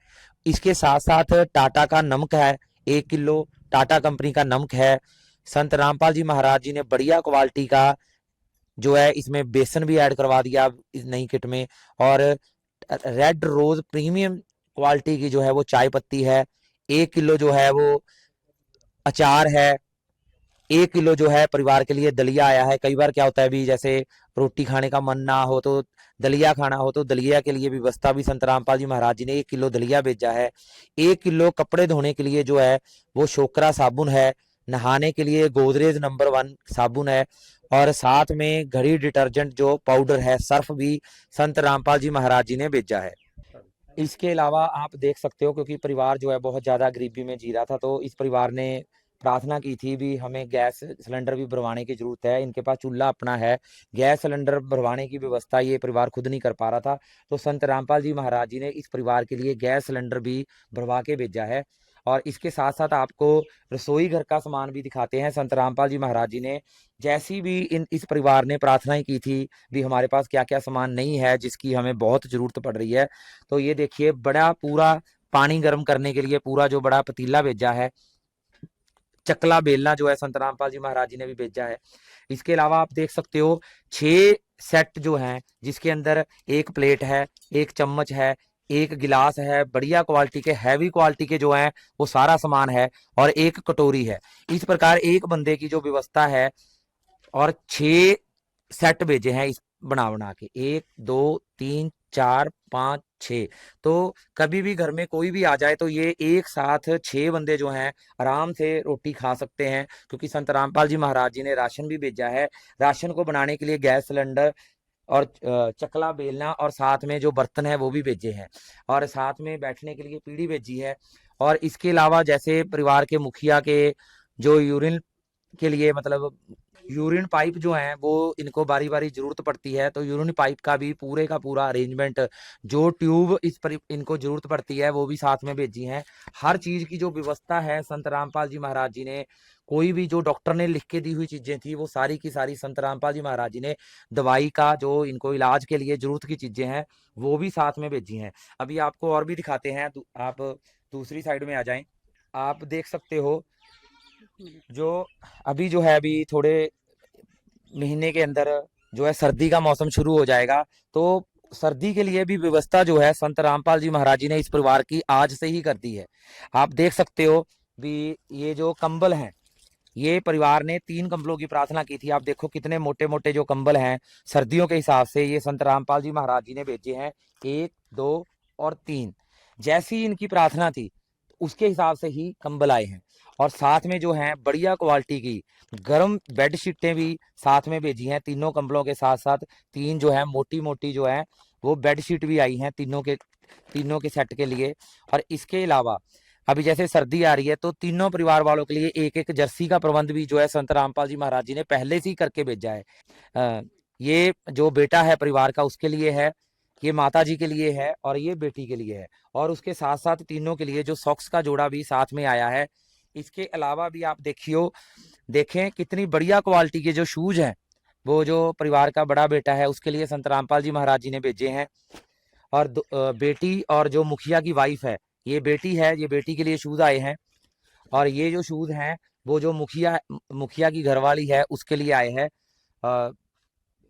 इसके साथ साथ टाटा का नमक है, 1 किलो टाटा कंपनी का नमक है। संत रामपाल जी महाराज जी ने बढ़िया क्वालिटी का जो है इसमें बेसन भी ऐड करवा दिया इस नई किट में। और रेड रोज प्रीमियम क्वालिटी की जो है वो चाय पत्ती है, 1 किलो जो है वो अचार है, 1 किलो जो है परिवार के लिए दलिया आया है। कई बार क्या होता है भी जैसे रोटी खाने का मन ना हो तो दलिया खाना हो, तो दलिया के लिए व्यवस्था भी संत रामपाल जी महाराज जी ने 1 किलो दलिया भेजा है। 1 किलो कपड़े धोने के लिए जो है वो शोकरा साबुन है, नहाने के लिए गोदरेज नंबर 1 साबुन है और साथ में घड़ी डिटर्जेंट जो पाउडर है, सर्फ भी संत रामपाल जी महाराज जी ने भेजा है। इसके अलावा आप देख सकते हो क्योंकि परिवार जो है बहुत ज़्यादा गरीबी में जी रहा था, तो इस परिवार ने प्रार्थना की थी भी हमें गैस सिलेंडर भी भरवाने की जरूरत है। इनके पास चूल्हा अपना है, गैस सिलेंडर भरवाने की व्यवस्था ये परिवार खुद नहीं कर पा रहा था, तो संत रामपाल जी महाराज जी ने इस परिवार के लिए गैस सिलेंडर भी भरवा के भेजा है। और इसके साथ साथ आपको रसोई घर का सामान भी दिखाते हैं। संत रामपाल जी महाराज जी ने जैसी भी इस परिवार ने प्रार्थनाएं की थी भी हमारे पास क्या क्या सामान नहीं है जिसकी हमें बहुत जरूरत पड़ रही है, तो ये देखिए बड़ा पूरा पानी गर्म करने के लिए पूरा जो बड़ा पतीला भेजा है, चकला बेलना जो है संत रामपाल जी महाराज जी ने भी भेजा है। इसके अलावा आप देख सकते हो 6 सेट जो हैं जिसके अंदर 1 प्लेट है, 1 चम्मच है, 1 गिलास है, बढ़िया क्वालिटी के हैवी क्वालिटी के जो हैं वो सारा सामान है और 1 कटोरी है। इस प्रकार एक बंदे की जो व्यवस्था है और 6 सेट भेजे हैं इस बना के 1 2 3 4 5 6। तो कभी भी घर में कोई भी आ जाए तो ये एक साथ 6 बंदे जो हैं आराम से रोटी खा सकते हैं, क्योंकि संत रामपाल जी महाराज जी ने राशन भी भेजा है। राशन को बनाने के लिए गैस सिलेंडर और चकला बेलना और साथ में जो बर्तन है वो भी भेजे हैं और साथ में बैठने के लिए पीढ़ी भेजी है। और इसके अलावा जैसे परिवार के मुखिया के जो यूरिन के लिए मतलब यूरिन पाइप जो हैं वो इनको बारी बारी जरूरत पड़ती है, तो यूरिन पाइप का भी पूरे का पूरा अरेंजमेंट, जो ट्यूब इनको जरूरत पड़ती है वो भी साथ में भेजी हैं। हर चीज की जो व्यवस्था है संत रामपाल जी महाराज जी ने, कोई भी जो डॉक्टर ने लिख के दी हुई चीजें थी वो सारी की सारी संत रामपाल जी महाराज जी ने, दवाई का जो इनको इलाज के लिए जरूरत की चीजें हैं वो भी साथ में भेजी हैं। अभी आपको और भी दिखाते हैं, आप दूसरी साइड में आ जाएं। आप देख सकते हो जो अभी जो है, अभी थोड़े महीने के अंदर जो है सर्दी का मौसम शुरू हो जाएगा, तो सर्दी के लिए भी व्यवस्था जो है संत रामपाल जी महाराज जी ने इस परिवार की आज से ही कर दी है। आप देख सकते हो भी ये जो कंबल हैं, ये परिवार ने 3 कंबलों की प्रार्थना की थी। आप देखो कितने मोटे मोटे जो कंबल हैं सर्दियों के हिसाब से, ये संत रामपाल जी महाराज जी ने भेजे हैं 1, 2 और 3। जैसी इनकी प्रार्थना थी उसके हिसाब से ही कंबल आए हैं। और साथ में जो है बढ़िया क्वालिटी की गर्म बेडशीटें भी साथ में भेजी हैं। तीनों कंबलों के साथ साथ 3 जो है मोटी मोटी जो है वो बेडशीट भी आई हैं तीनों के सेट के लिए। और इसके अलावा अभी जैसे सर्दी आ रही है तो तीनों परिवार वालों के लिए एक एक जर्सी का प्रबंध भी जो है संत रामपाल जी महाराज जी ने पहले से ही करके भेजा है। ये जो बेटा है परिवार का उसके लिए है, ये माता जी के लिए है और ये बेटी के लिए है। और उसके साथ साथ तीनों के लिए जो सॉक्स का जोड़ा भी साथ में आया है। इसके अलावा भी आप देखें कितनी बढ़िया क्वालिटी के जो शूज हैं, वो जो परिवार का बड़ा बेटा है उसके लिए संत रामपाल जी महाराज जी ने भेजे हैं। और बेटी और जो मुखिया की वाइफ है, ये बेटी है, ये बेटी के लिए शूज आए हैं। और ये जो शूज हैं वो जो मुखिया की घरवाली है उसके लिए आए हैं।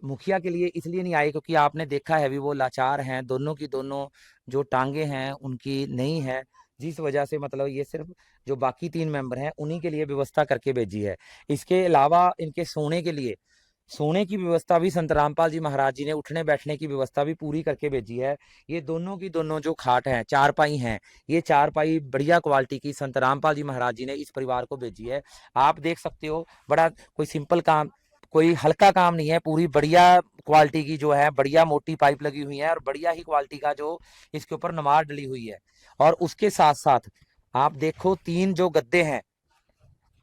मुखिया के लिए इसलिए नहीं आए क्योंकि आपने देखा है भी वो लाचार हैं, दोनों की दोनों जो टांगे हैं उनकी नहीं है, जिस वजह से मतलब ये सिर्फ जो बाकी 3 मेंबर हैं उन्हीं के लिए व्यवस्था करके भेजी है। इसके अलावा इनके सोने की व्यवस्था भी संत रामपाल जी महाराज जी ने, उठने बैठने की व्यवस्था भी पूरी करके भेजी है। ये दोनों की दोनों जो खाट हैं, चारपाई हैं, ये चारपाई बढ़िया क्वालिटी की संत रामपाल जी महाराज जी ने इस परिवार को भेजी है। आप देख सकते हो बड़ा कोई सिंपल काम, कोई हल्का काम नहीं है, पूरी बढ़िया क्वालिटी की जो है बढ़िया मोटी पाइप लगी हुई है और बढ़िया ही क्वालिटी का जो इसके ऊपर नमाज डली हुई है। और उसके साथ साथ आप देखो 3 जो गद्दे हैं,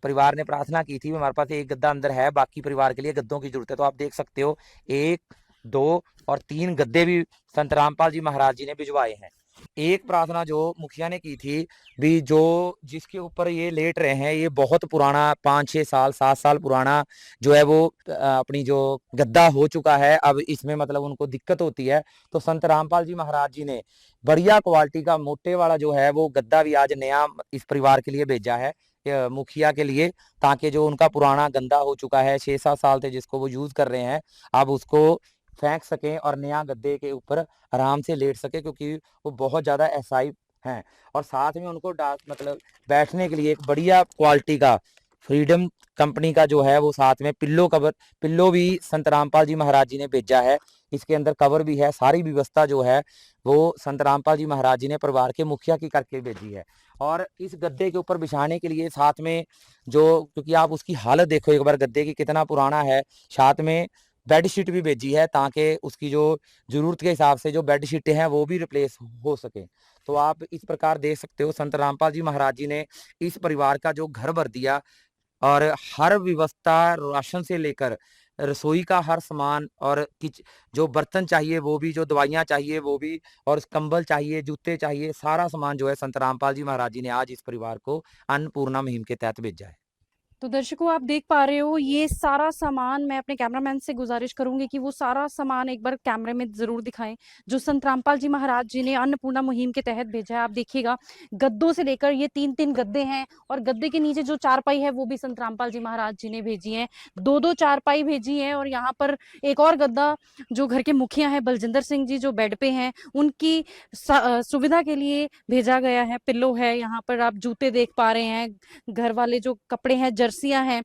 परिवार ने प्रार्थना की थी हमारे पास 1 गद्दा अंदर है, बाकी परिवार के लिए गद्दों की जरूरत है। तो आप देख सकते हो 1, 2 और 3 गद्दे भी संत रामपाल जी महाराज जी ने भिजवाए हैं। एक प्रार्थना जो मुखिया ने की थी भी, जो जिसके ऊपर ये लेट रहे हैं ये बहुत पुराना 5-6 साल 7 साल पुराना जो है वो अपनी जो गद्दा हो चुका है। अब इसमें मतलब उनको दिक्कत होती है, तो संत रामपाल जी महाराज जी ने बढ़िया क्वालिटी का मोटे वाला जो है वो गद्दा भी आज नया इस परिवार के लिए भेजा है, मुखिया के लिए, ताकि जो उनका पुराना गंदा हो चुका है 6-7 साल से जिसको वो यूज कर रहे हैं, अब उसको फेंक सकें और नया गद्दे के ऊपर आराम से लेट सके, क्योंकि वो बहुत ज्यादा असहाय हैं। और साथ में उनको मतलब बैठने के लिए एक बढ़िया क्वालिटी का फ्रीडम कंपनी का जो है वो साथ में पिल्लो भी संत रामपाल जी महाराज जी ने भेजा है। इसके अंदर कवर भी है, सारी व्यवस्था जो है वो संत रामपाल जी महाराज जी ने परिवार के मुखिया की करके भेजी है। और इस गद्दे के ऊपर बिछाने के लिए साथ में जो, क्योंकि आप उसकी हालत देखो एक बार गद्दे की कितना पुराना है, साथ में बेडशीट भी भेजी है ताकि उसकी जो जरूरत के हिसाब से जो बेडशीटें हैं वो भी रिप्लेस हो सके। तो आप इस प्रकार देख सकते हो संत रामपाल जी महाराज जी ने इस परिवार का जो घर भर दिया, और हर व्यवस्था राशन से लेकर रसोई का हर सामान, और जो बर्तन चाहिए वो भी, जो दवाइयाँ चाहिए वो भी, और कंबल चाहिए, जूते चाहिए, सारा सामान जो है संत रामपाल जी महाराज जी ने आज इस परिवार को अन्नपूर्णा मुहिम के तहत भेजा है। तो दर्शकों आप देख पा रहे हो ये सारा सामान, मैं अपने कैमरामैन से गुजारिश करूंगी कि वो सारा सामान एक बार कैमरे में जरूर दिखाएं जो संत रामपाल जी महाराज जी ने अन्नपूर्णा मुहिम के तहत भेजा है। आप देखिएगा गद्दों से लेकर ये 3-3 गद्दे हैं, और गद्दे के नीचे जो चारपाई है वो भी संत रामपाल जी महाराज जी ने भेजी है। 2-2 चारपाई भेजी है। और यहाँ पर एक और गद्दा जो घर के मुखिया है बलजिंदर सिंह जी जो बेड पे हैं उनकी सुविधा के लिए भेजा गया है। पिल्लो है, यहाँ पर आप जूते देख पा रहे हैं, घर वाले जो कपड़े हैं, जर्सियां हैं।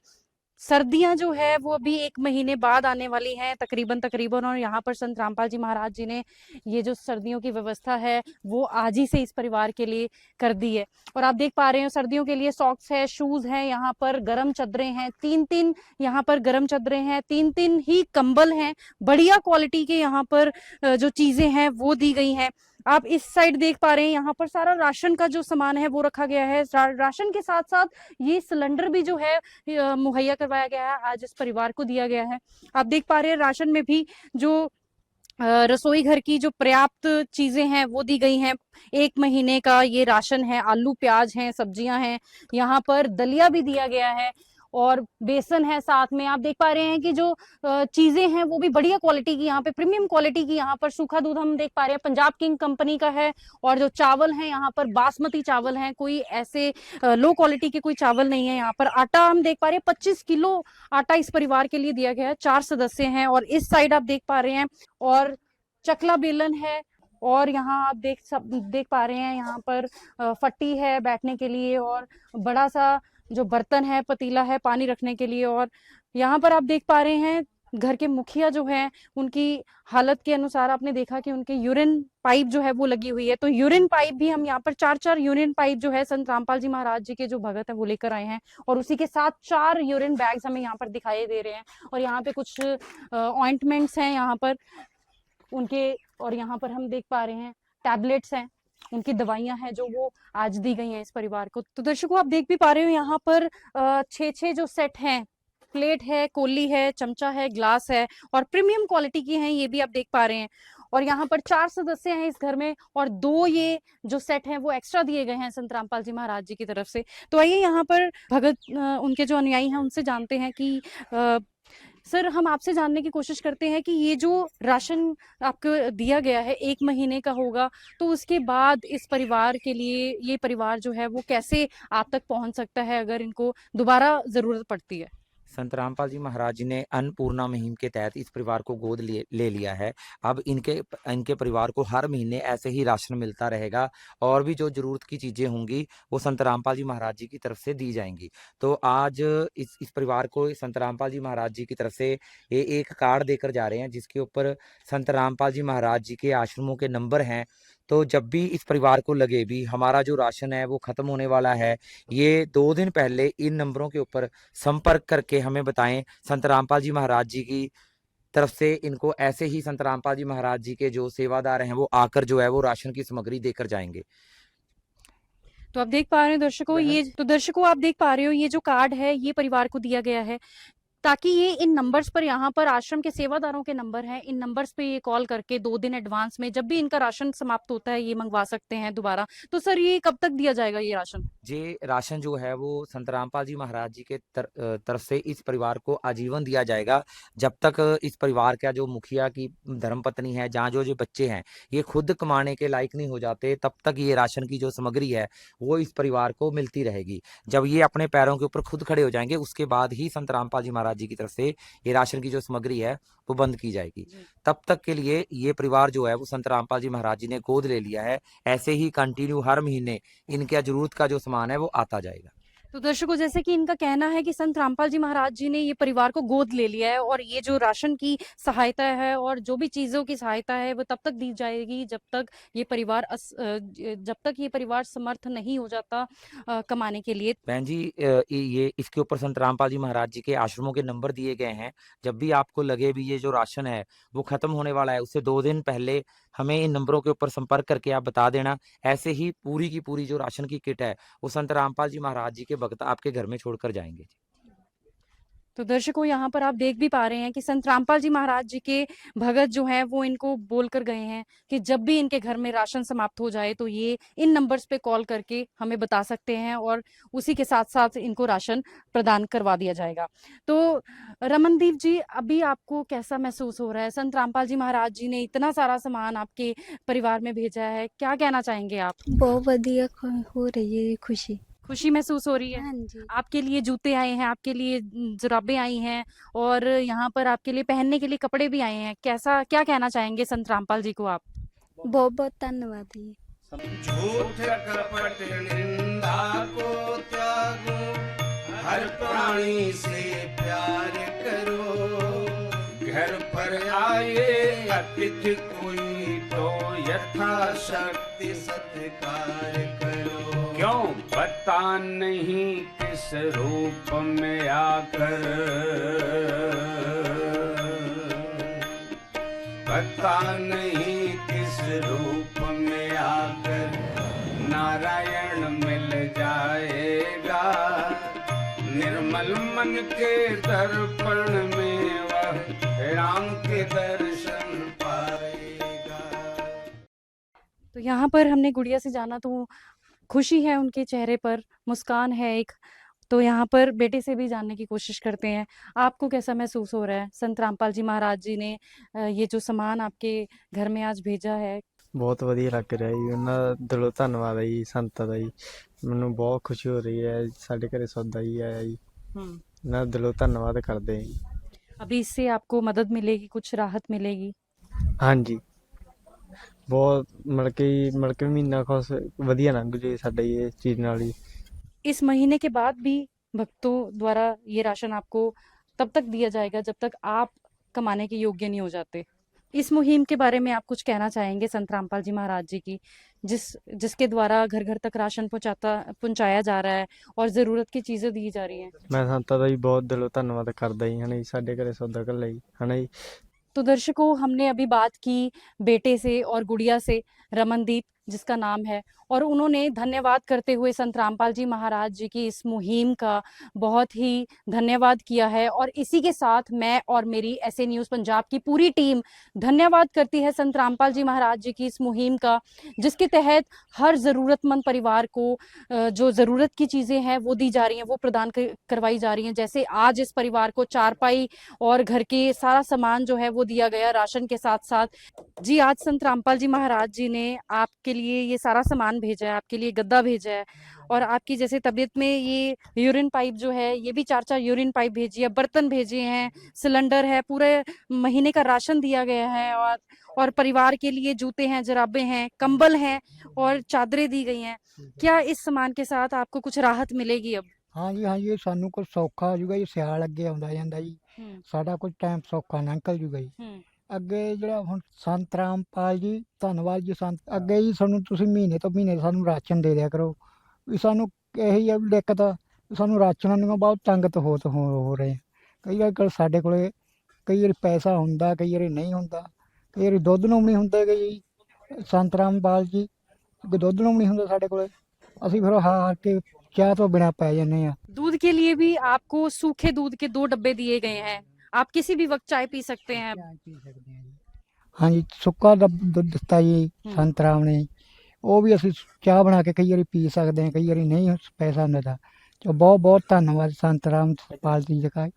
सर्दियां जो है वो अभी 1 महीने बाद आने वाली हैं तकरीबन, और यहाँ पर संत रामपाल जी महाराज जी ने ये जो सर्दियों की व्यवस्था है वो आज ही से इस परिवार के लिए कर दी है। और आप देख पा रहे हो सर्दियों के लिए सॉक्स है, शूज है, यहाँ पर गर्म चादरें हैं, 3-3 यहाँ पर गर्म चादरें हैं, 3-3 ही कंबल हैं, बढ़िया क्वालिटी के यहाँ पर जो चीजें हैं वो दी गई हैं। आप इस साइड देख पा रहे हैं, यहाँ पर सारा राशन का जो सामान है वो रखा गया है। राशन के साथ साथ ये सिलेंडर भी जो है मुहैया करवाया गया है, आज इस परिवार को दिया गया है। आप देख पा रहे हैं राशन में भी जो रसोई घर की जो पर्याप्त चीजें हैं वो दी गई हैं। 1 महीने का ये राशन है, आलू प्याज हैं, सब्जियां हैं, यहाँ पर दलिया भी दिया गया है और बेसन है साथ में। आप देख पा रहे हैं कि जो चीजें हैं वो भी बढ़िया क्वालिटी की, यहाँ पे प्रीमियम क्वालिटी की। यहाँ पर सूखा दूध हम देख पा रहे हैं पंजाब किंग कंपनी का है, और जो चावल है यहाँ पर बासमती चावल हैं, कोई ऐसे लो क्वालिटी के कोई चावल नहीं है। यहाँ पर आटा हम देख पा रहे हैं 25 किलो आटा इस परिवार के लिए दिया गया है, 4 सदस्य हैं। और इस साइड आप देख पा रहे हैं और चकला बेलन है, और यहाँ आप देख पा रहे हैं यहाँ पर फट्टी है बैठने के लिए, और बड़ा सा जो बर्तन है, पतीला है पानी रखने के लिए। और यहाँ पर आप देख पा रहे हैं घर के मुखिया जो हैं उनकी हालत के अनुसार आपने देखा कि उनके यूरिन पाइप जो है वो लगी हुई है। तो यूरिन पाइप भी हम यहाँ पर 4-4 यूरिन पाइप जो है संत रामपाल जी महाराज जी के जो भगत है वो लेकर आए हैं, और उसी के साथ 4 यूरिन बैग्स हमें यहाँ पर दिखाई दे रहे हैं। और यहाँ पे कुछ ऑइंटमेंट्स हैं यहाँ पर उनके, और यहाँ पर हम देख पा रहे हैं टैबलेट्स हैं, उनकी दवाइयां हैं जो वो आज दी गई हैं इस परिवार को। तो दर्शकों आप देख भी पा रहे हो यहाँ पर 6 जो सेट हैं, प्लेट है, कोली है, चमचा है, ग्लास है, और प्रीमियम क्वालिटी की हैं ये भी आप देख पा रहे हैं। और यहाँ पर 4 सदस्य हैं इस घर में, और 2 ये जो सेट हैं वो एक्स्ट्रा दिए गए हैं संत रामपाल जी महाराज जी की तरफ से। तो आइए यहाँ पर भगत उनके जो अनुयायी हैं उनसे जानते हैं कि सर, हम आपसे जानने की कोशिश करते हैं कि ये जो राशन आपको दिया गया है 1 महीने का होगा, तो उसके बाद इस परिवार के लिए ये परिवार जो है वो कैसे आप तक पहुंच सकता है अगर इनको दोबारा जरूरत पड़ती है? संत रामपाल जी महाराज जी ने अन्नपूर्णा मुहिम के तहत इस परिवार को गोद ले लिया है। अब इनके परिवार को हर महीने ऐसे ही राशन मिलता रहेगा, और भी जो जरूरत की चीज़ें होंगी वो संत रामपाल जी महाराज जी की तरफ से दी जाएंगी। तो आज इस परिवार को संत रामपाल जी महाराज जी की तरफ से ये एक कार्ड देकर जा रहे हैं, जिसके ऊपर संत रामपाल जी महाराज जी के आश्रमों के नंबर हैं। तो जब भी इस परिवार को लगे भी हमारा जो राशन है वो ख़त्म होने वाला है, ये 2 दिन पहले इन नंबरों के ऊपर संपर्क करके हमें बताएं। संत रामपाल जी महाराज जी की तरफ से इनको ऐसे ही संत रामपाल जी महाराज जी के जो सेवादार हैं वो आकर जो है वो राशन की सामग्री देकर जाएंगे। तो आप देख पा रहे हो दर्शकों आप देख पा रहे हो ये जो कार्ड है ये परिवार को दिया गया है, ताकि ये इन नंबर्स पर, यहाँ पर आश्रम के सेवादारों के नंबर हैं, इन नंबर्स पे ये कॉल करके 2 दिन एडवांस में जब भी इनका राशन समाप्त होता है ये मंगवा सकते हैं दोबारा। तो सर ये कब तक दिया जाएगा ये राशन? ये राशन जो है वो संत रामपाल जी महाराज जी के तरफ से इस परिवार को आजीवन दिया जाएगा, जब तक इस परिवार का जो मुखिया की धर्मपत्नी है, जहाँ जो बच्चे हैं ये खुद कमाने के लायक नहीं हो जाते, तब तक ये राशन की जो सामग्री है वो इस परिवार को मिलती रहेगी। जब ये अपने पैरों के ऊपर खुद खड़े हो जाएंगे उसके बाद ही संत रामपाल जी महाराज जी की तरफ से ये राशन की जो सामग्री है वो बंद की जाएगी। तब तक के लिए ये परिवार जो है वो संत रामपाल जी महाराज जी ने गोद ले लिया है। ऐसे ही कंटिन्यू हर महीने इनके जरूरत का जो सामान है वो आता जाएगा। तो दर्शकों जैसे कि इनका कहना है कि संत रामपाल जी महाराज जी ने ये परिवार को गोद ले लिया है, और ये जो राशन की सहायता है और जो भी चीज़ों की सहायता है वो तब तक दी जाएगी जब तक ये परिवार समर्थ नहीं हो जाता कमाने के लिए। बहन जी, ये इसके ऊपर संत रामपाल जी महाराज जी के आश्रमों के नंबर दिए गए हैं। जब भी आपको लगे भी ये जो राशन है वो खत्म होने वाला है, उससे 2 दिन पहले हमें इन नंबरों के ऊपर संपर्क करके आप बता देना। ऐसे ही पूरी की पूरी जो राशन की किट है वो संत रामपाल जी महाराज जी के भक्त आपके घर में छोड़कर जाएंगे। तो दर्शकों यहाँ पर आप देख भी पा रहे हैं कि संत रामपाल जी महाराज जी के भगत जो हैं वो इनको बोल कर गए हैं कि जब भी इनके घर में राशन समाप्त हो जाए तो ये इन नंबर्स पे कॉल करके हमें बता सकते हैं, और उसी के साथ साथ इनको राशन प्रदान करवा दिया जाएगा। तो रमनदीप जी, अभी आपको कैसा महसूस हो रहा है? संत रामपाल जी महाराज जी ने इतना सारा सामान आपके परिवार में भेजा है, क्या कहना चाहेंगे आप? बहुत बढ़िया हो रही है, खुशी महसूस हो रही है? हाँ जी। आपके लिए जूते आए हैं, आपके लिए जुराबें आई हैं, और यहाँ पर आपके लिए पहनने के लिए कपड़े भी आए हैं। क्या कहना चाहेंगे संत रामपाल जी को आप? बहुत बहुत धन्यवाद जी। झूठ कपट निंदा को त्यागो, हर प्राणी से प्यार करो। घर पर आए अतिथि कोई तो यथाशक्ति सत्कार करो। क्यों पता नहीं किस रूप में आकर, पता नहीं किस रूप में तन मन के दर्पण में वह राम के दर्शन पाएगा। तो यहाँ पर हमने गुड़िया से जाना, तो खुशी है उनके चेहरे पर, मुस्कान है एक। तो यहाँ पर बेटे से भी जानने की कोशिश करते हैं, आपको कैसा महसूस हो रहा है? संत रामपाल जी महाराज जी ने ये जो सामान आपके घर में आज भेजा है। ਬਹੁਤ ਵਧੀਆ ਲੱਗ ਰਿਹਾ ਜੀ, ਉਹਨਾਂ ਦਾ ਦਿਲੋਂ ਧੰਨਵਾਦ ਹੈ ਜੀ ਸੰਤਾਂ ਦਾ ਜੀ। ਮੈਨੂੰ ਬਹੁਤ ਖੁਸ਼ੀ ਹੋ ਰਹੀ ਹੈ, ਸਾਡੇ ਘਰੇ ਸੌਦਾ ਜੀ ਆਇਆ ਜੀ, ਉਹਨਾਂ ਦਾ ਦਿਲੋਂ ਧੰਨਵਾਦ ਕਰਦੇ ਹਾਂ ਜੀ। अभी इससे आपको मदद मिलेगी, कुछ राहत मिलेगी? ਹਾਂਜੀ, ਬਹੁਤ ਮਿਲ ਕੇ ਮਹੀਨਾ ਖੁਸ਼ ਵਧੀਆ ਲੰਘ ਜੇ ਸਾਡਾ ਜੀ ਇਸ ਚੀਜ਼ ਨਾਲ ਜੀ। इस महीने के बाद भी भक्तों द्वारा ये राशन आपको तब तक दिया जाएगा जब तक आप कमाने के योग्य नहीं हो जाते। इस मुहिम के बारे में आप कुछ कहना चाहेंगे संत रामपाल जी महाराज जी की, जिसके द्वारा घर घर तक राशन पहुंचाया जा रहा है और ज़रूरत की चीज़ें दी जा रही हैं? ਮੈਂ ਸੰਤਾਂ ਦਾ ਜੀ ਬਹੁਤ ਦਿਲੋਂ ਧੰਨਵਾਦ ਕਰਦਾ ਜੀ, ਹਨਾ ਜੀ, ਸਾਡੇ ਘਰੇ ਸੌਦਾ ਘੱਲਿਆ ਜੀ, ਹਨਾ ਜੀ। तो दर्शकों, हमने अभी बात की बेटे से और गुड़िया से, रमनदीप जिसका नाम है, और उन्होंने धन्यवाद करते हुए संत रामपाल जी महाराज जी की इस मुहिम का बहुत ही धन्यवाद किया है। और इसी के साथ मैं और मेरी ऐसे न्यूज़ पंजाब की पूरी टीम धन्यवाद करती है संत रामपाल जी महाराज जी की इस मुहिम का, जिसके तहत हर ज़रूरतमंद परिवार को जो ज़रूरत की चीज़ें हैं वो दी जा रही हैं, वो प्रदान करवाई जा रही हैं। जैसे आज इस परिवार को चारपाई और घर के सारा सामान जो है वो दिया गया राशन के साथ साथ। जी, आज संत रामपाल जी महाराज जी ने आपके लिए ये सारा सामान भेजा है, आपके लिए गद्दा भेजा है, और आपकी जैसे तबीयत में ये यूरिन पाइप जो है, ये भी 4-4 यूरिन पाइप भेजी है, बर्तन भेजे हैं, सिलेंडर है, पूरे महीने का राशन दिया गया है, और परिवार के लिए जूते हैं, जराबें हैं, कंबल हैं और चादरें दी गई हैं। क्या इस सामान के साथ आपको कुछ राहत मिलेगी अब? हाँ जी, ये सानू कुछ सौखा हो जूगा जी, सियाल अगे आउंदा जांदा जी, ਸਾਡਾ ਕੁਝ ਟਾਈਮ ਸੌਖਾ ਨਿਕਲ ਜੂਗਾ ਜੀ। ਅੱਗੇ ਜਿਹੜਾ ਹੁਣ ਸੰਤ ਰਾਮਪਾਲ ਜੀ, ਧੰਨਵਾਦ ਜੀ ਸੰਤ, ਅੱਗੇ ਜੀ ਸਾਨੂੰ ਤੁਸੀਂ ਮਹੀਨੇ ਤੋਂ ਮਹੀਨੇ ਸਾਨੂੰ ਰਾਸ਼ਨ ਦੇ ਦਿਆ ਕਰੋ, ਵੀ ਸਾਨੂੰ ਇਹੀ ਆ ਵੀ ਦਿੱਕਤ ਆ, ਸਾਨੂੰ ਰਾਸ਼ਨ ਨੂੰ ਬਹੁਤ ਤੰਗਤ ਹੋ ਰਹੇ। ਕਈ ਵਾਰ ਸਾਡੇ ਕੋਲੇ ਕਈ ਵਾਰੀ ਪੈਸਾ ਹੁੰਦਾ, ਕਈ ਵਾਰੀ ਨਹੀਂ ਹੁੰਦਾ, ਕਈ ਵਾਰੀ ਦੁੱਧ ਨੂੰ ਨਹੀਂ ਹੁੰਦੇ ਜੀ। ਸੰਤ ਰਾਮਪਾਲ ਜੀ ਦੁੱਧ ਨੂੰ ਨਹੀਂ ਹੁੰਦਾ ਸਾਡੇ ਕੋਲੇ, ਅਸੀਂ ਫਿਰ ਹਾਰ ਕੇ ਚਾਹ ਤੋਂ ਬਿਨਾਂ ਪੈ ਜਾਂਦੇ ਆ। दूध के लिए भी आपको सूखे दूध के 2 डब्बे दिए गए हैं, आप किसी भी वक्त चाय पी सकते हैं। हाँ जी, सुक्का दुद्ध दिता जी संत राम ने, वो भी असी चाह बना के कई बार पी सकते हैं, कई बार नहीं पैसा मिलता। तो बहुत बहुत धन्यवाद संत रामपाल जी का,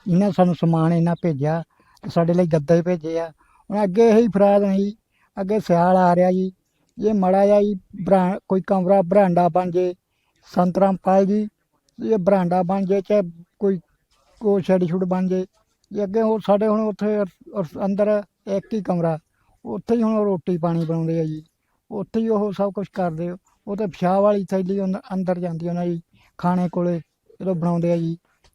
इन्हें सानू समान इन्ना भेजा, साडे लई गद्दा ही भेजे आ। हुण अगे यही फराद नहीं, अगे सियाल आ रहा जी, ये माड़ा जा जी कोई कमरा बरांडा बन जे, संत रामपाल जी ये बरांडा बन जाए, चाहे कोई शैड शुड बन जाए ये अगे हो साढ़े हुण उत्थे अंदर एक ही कमरा, उत्थे ही हुण रोटी पानी बनाउंदे आ जी, उत्थे ही वो सब कुछ करदे। वो तो पिशाब वाली थैली अंदर जांदी उन्हां जी खाने कोले जदों बनाउंदे आ जी,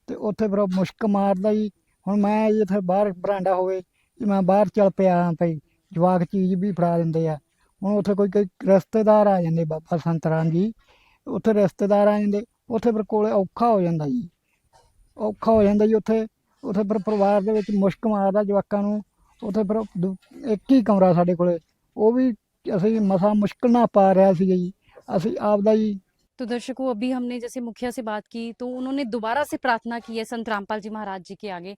ते उत्थे फिर मुश्क मारदा जी। हुण मैं जी इत्थे बाहर बरांडा होवे जी, मैं बाहर चल पिया भई, जवाक चीज़ भी फड़ा दिंदे आ। हुण उत्थे कोई रिश्तेदार आ जांदे, बाबा संत राम जी उत्थे रिश्तेदार आ जांदे, उत्थे फिर कोले औखा हो जांदा जी, औखा हो जांदा जी। उत्थे फिर परिवार दे विच मुश्क मारदा जवाकां नूं। उत्थे फिर एक ही कमरा साडे कोले, वो भी असीं मसां मुश्किल नाल पा रहा सी जी, असीं आपदा जी। तो दर्शकों, अभी हमने जैसे मुखिया से बात की, तो उन्होंने दोबारा से प्रार्थना की है संत रामपाल जी महाराज जी के आगे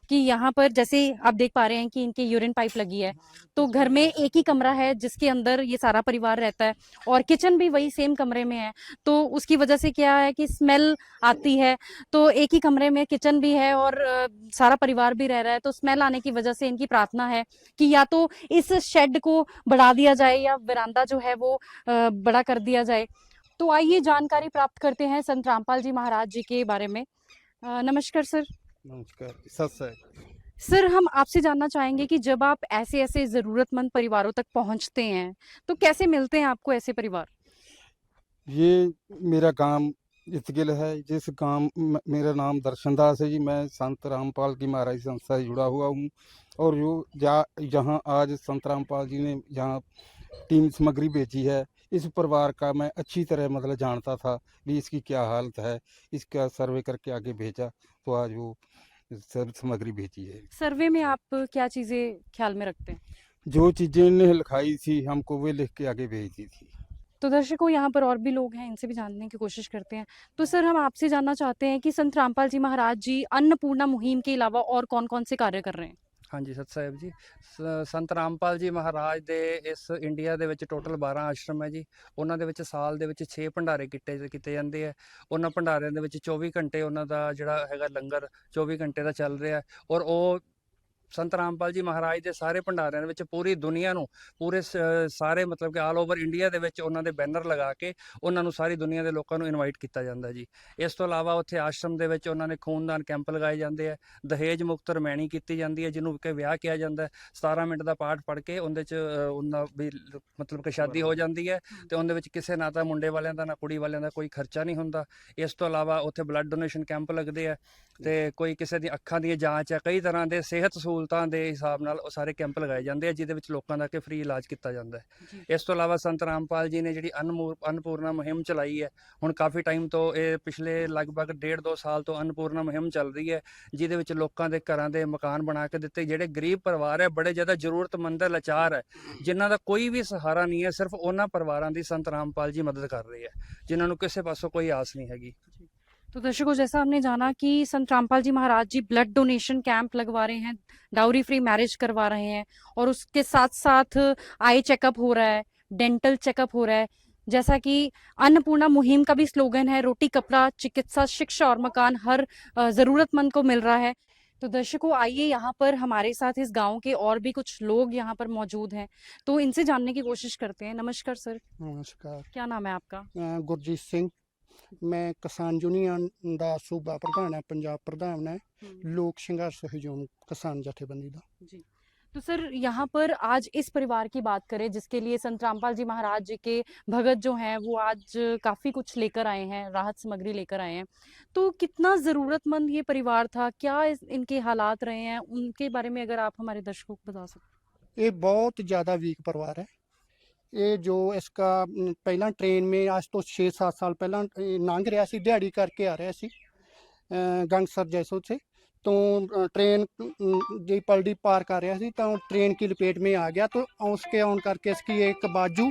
कि यहाँ पर जैसे आप देख पा रहे हैं कि इनके यूरिन पाइप लगी है, तो घर में एक ही कमरा है जिसके अंदर ये सारा परिवार रहता है, और किचन भी वही सेम कमरे में है। तो उसकी वजह से क्या है कि स्मेल आती है, तो एक ही कमरे में किचन भी है और सारा परिवार भी रह रहा है, तो स्मेल आने की वजह से इनकी प्रार्थना है कि या तो इस शेड को बढ़ा दिया जाए या वरांडा जो है वो बड़ा कर दिया जाए। तो आइए जानकारी प्राप्त करते हैं संत रामपाल जी महाराज जी के बारे में। नमस्कार सर। नमस्कार, सत सर, हम आपसे जानना चाहेंगे कि जब आप ऐसे ऐसे ज़रूरतमंद परिवारों तक पहुंचते हैं तो कैसे मिलते हैं आपको ऐसे परिवार? ये मेरा गांव इतगिल है, जिस गांव मेरा नाम दर्शन दास है जी। मैं संत रामपाल की महाराज संस्था से जुड़ा हुआ हूँ, और जहाँ आज संत रामपाल जी ने जहाँ टीम सामग्री भेजी है, इस परिवार का मैं अच्छी तरह मतलब जानता था भी इसकी क्या हालत है, इसका सर्वे करके आगे भेजा, तो आज वो सामग्री भेजी है। सर्वे में आप क्या चीज़ें ख्याल में रखते हैं? जो चीज़ें इन्हें लिखाई थी हमको वे लिख के आगे भेज दी थी। तो दर्शकों, यहाँ पर और भी लोग हैं, इनसे भी जानने की कोशिश करते हैं। तो सर, हम आपसे जानना चाहते हैं कि संत रामपाल जी महाराज जी अन्नपूर्णा मुहिम के अलावा और कौन-कौन से कार्य कर रहे हैं? ਹਾਂਜੀ ਸਤਿ ਸਾਹਿਬ ਜੀ। ਸੰਤ ਰਾਮਪਾਲ ਜੀ ਮਹਾਰਾਜ ਦੇ ਇਸ ਇੰਡੀਆ ਦੇ ਵਿੱਚ ਟੋਟਲ 12 ਆਸ਼ਰਮ ਹੈ ਜੀ। ਉਹਨਾਂ ਦੇ ਵਿੱਚ ਸਾਲ ਦੇ ਵਿੱਚ 6 ਭੰਡਾਰੇ ਕੀਤੇ ਜਾਂਦੇ ਆ। ਉਹਨਾਂ ਭੰਡਾਰਿਆਂ ਦੇ ਵਿੱਚ 24 ਘੰਟੇ ਉਹਨਾਂ ਦਾ ਜਿਹੜਾ ਹੈਗਾ ਲੰਗਰ 24 ਘੰਟੇ ਦਾ ਚੱਲ ਰਿਹਾ ਔਰ ਉਹ ਸੰਤ ਰਾਮਪਾਲ ਜੀ ਮਹਾਰਾਜ ਦੇ ਸਾਰੇ ਭੰਡਾਰਿਆਂ ਦੇ ਵਿੱਚ ਪੂਰੀ ਦੁਨੀਆ ਨੂੰ ਸਾਰੇ ਮਤਲਬ ਕਿ ਆਲ ਓਵਰ ਇੰਡੀਆ ਦੇ ਵਿੱਚ ਉਹਨਾਂ ਦੇ ਬੈਨਰ ਲਗਾ ਕੇ ਉਹਨਾਂ ਨੂੰ ਸਾਰੀ ਦੁਨੀਆ ਦੇ ਲੋਕਾਂ ਨੂੰ ਇਨਵਾਈਟ ਕੀਤਾ ਜਾਂਦਾ ਜੀ। ਇਸ ਤੋਂ ਇਲਾਵਾ ਉੱਥੇ ਆਸ਼ਰਮ ਦੇ ਵਿੱਚ ਉਹਨਾਂ ਨੇ ਖੂਨਦਾਨ ਕੈਂਪ ਲਗਾਏ ਜਾਂਦੇ ਆ। ਦਹੇਜ ਮੁਕਤ ਰਮੈਣੀ ਕੀਤੀ ਜਾਂਦੀ ਹੈ, ਜਿਹਨੂੰ ਕਿ ਵਿਆਹ ਕਿਹਾ ਜਾਂਦਾ। 17 ਮਿੰਟ ਦਾ ਪਾਠ ਪੜ੍ਹ ਕੇ ਉਹਦੇ 'ਚ ਉਹਨਾਂ ਵੀ ਮਤਲਬ ਕਿ ਸ਼ਾਦੀ ਹੋ ਜਾਂਦੀ ਹੈ ਤੇ ਉਹਦੇ ਵਿੱਚ ਕਿਸੇ ਨਾ ਤਾਂ ਮੁੰਡੇ ਵਾਲਿਆਂ ਦਾ ਨਾ ਕੁੜੀ ਵਾਲਿਆਂ ਦਾ ਕੋਈ ਖਰਚਾ ਨਹੀਂ ਹੁੰਦਾ। ਇਸ ਤੋਂ ਇਲਾਵਾ ਉੱਥੇ ਬਲੱਡ ਡੋਨੇਸ਼ਨ ਕੈਂਪ ਲੱਗਦੇ ਆ ਤੇ ਕੋਈ ਕਿਸੇ ਦੀ ਅੱਖਾਂ ਦੀ ਜਾਂਚ ਹੈ, ਕਈ ਤਰ੍ਹਾਂ ਦੇ ਸਿਹਤ ਸਹੂਲਤਾਂ ਦੇ ਹਿਸਾਬ ਨਾਲ ਉਹ ਸਾਰੇ ਕੈਂਪ ਲਗਾਏ ਜਾਂਦੇ ਆ, ਜਿਹਦੇ ਵਿੱਚ ਲੋਕਾਂ ਦਾ ਕਿ ਫ੍ਰੀ ਇਲਾਜ ਕੀਤਾ ਜਾਂਦਾ ਹੈ। ਇਸ ਤੋਂ ਇਲਾਵਾ ਸੰਤ ਰਾਮਪਾਲ ਜੀ ਨੇ ਜਿਹੜੀ ਅੰਨਪੂਰਨਾ ਮੁਹਿੰਮ ਚਲਾਈ ਹੈ, ਹੁਣ ਕਾਫੀ ਟਾਈਮ ਤੋਂ ਇਹ ਪਿਛਲੇ ਲਗਭਗ 1.5-2 ਸਾਲ ਤੋਂ ਅੰਨਪੂਰਨਾ ਮੁਹਿੰਮ ਚੱਲ ਰਹੀ ਹੈ, ਜਿਹਦੇ ਵਿੱਚ ਲੋਕਾਂ ਦੇ ਘਰਾਂ ਦੇ ਮਕਾਨ ਬਣਾ ਕੇ ਦਿੱਤੇ। ਜਿਹੜੇ ਗਰੀਬ ਪਰਿਵਾਰ ਹੈ, ਬੜੇ ਜ਼ਿਆਦਾ ਜ਼ਰੂਰਤਮੰਦ ਹੈ, ਲਾਚਾਰ ਹੈ, ਜਿਨ੍ਹਾਂ ਦਾ ਕੋਈ ਵੀ ਸਹਾਰਾ ਨਹੀਂ ਹੈ, ਸਿਰਫ ਉਹਨਾਂ ਪਰਿਵਾਰਾਂ ਦੀ ਸੰਤ ਰਾਮਪਾਲ ਜੀ ਮਦਦ ਕਰ ਰਹੇ ਹੈ, ਜਿਨ੍ਹਾਂ ਨੂੰ ਕਿਸੇ ਪਾਸੋਂ ਕੋਈ आस नहीं हैगी। तो दर्शकों, जैसा हमने जाना कि संत रामपाल जी महाराज जी ब्लड डोनेशन कैंप लगवा रहे हैं, डाउरी फ्री मैरिज करवा रहे हैं और उसके साथ साथ आई चेकअप हो रहा है, डेंटल चेकअप हो रहा है। जैसा कि अन्नपूर्णा मुहिम का भी स्लोगन है, रोटी कपड़ा चिकित्सा शिक्षा और मकान हर जरूरतमंद को मिल रहा है। तो दर्शकों, आइए यहाँ पर हमारे साथ इस गांव के और भी कुछ लोग यहाँ पर मौजूद हैं, तो इनसे जानने की कोशिश करते हैं। नमस्कार सर। नमस्कार। क्या नाम है आपका? गुरजीत सिंह। मैं किसान यूनियन ਦਾ ਸੂਬਾ ਪ੍ਰਧਾਨ ਹੈ, ਪੰਜਾਬ ਪ੍ਰਧਾਨ ਹੈ ਲੋਕ ਸੰਘਰष सहयोग किसान जथेबंदी ਦਾ जी। तो सर, यहाँ पर आज इस परिवार की बात करें जिसके लिए संत रामपाल जी महाराज जी के भगत जो हैं वो आज काफ़ी कुछ लेकर आए हैं, राहत सामग्री लेकर आए हैं, तो कितना ज़रूरतमंद ये परिवार था, क्या इनके हालात रहे हैं, उनके बारे में अगर आप हमारे दर्शकों को बता सकते। ये बहुत ज़्यादा वीक परिवार है। ये जो इसका पहला ट्रेन में आज तो 6-7 साल पहला लंघ रहा सी, दिहाड़ी करके आ रहा सी गंगसर जैसो से, तो ट्रेन जी पलड़ी पार कर रहा सी, तो ट्रेन की लपेट में आ गया, तो उसके आने करके इसकी एक बाजू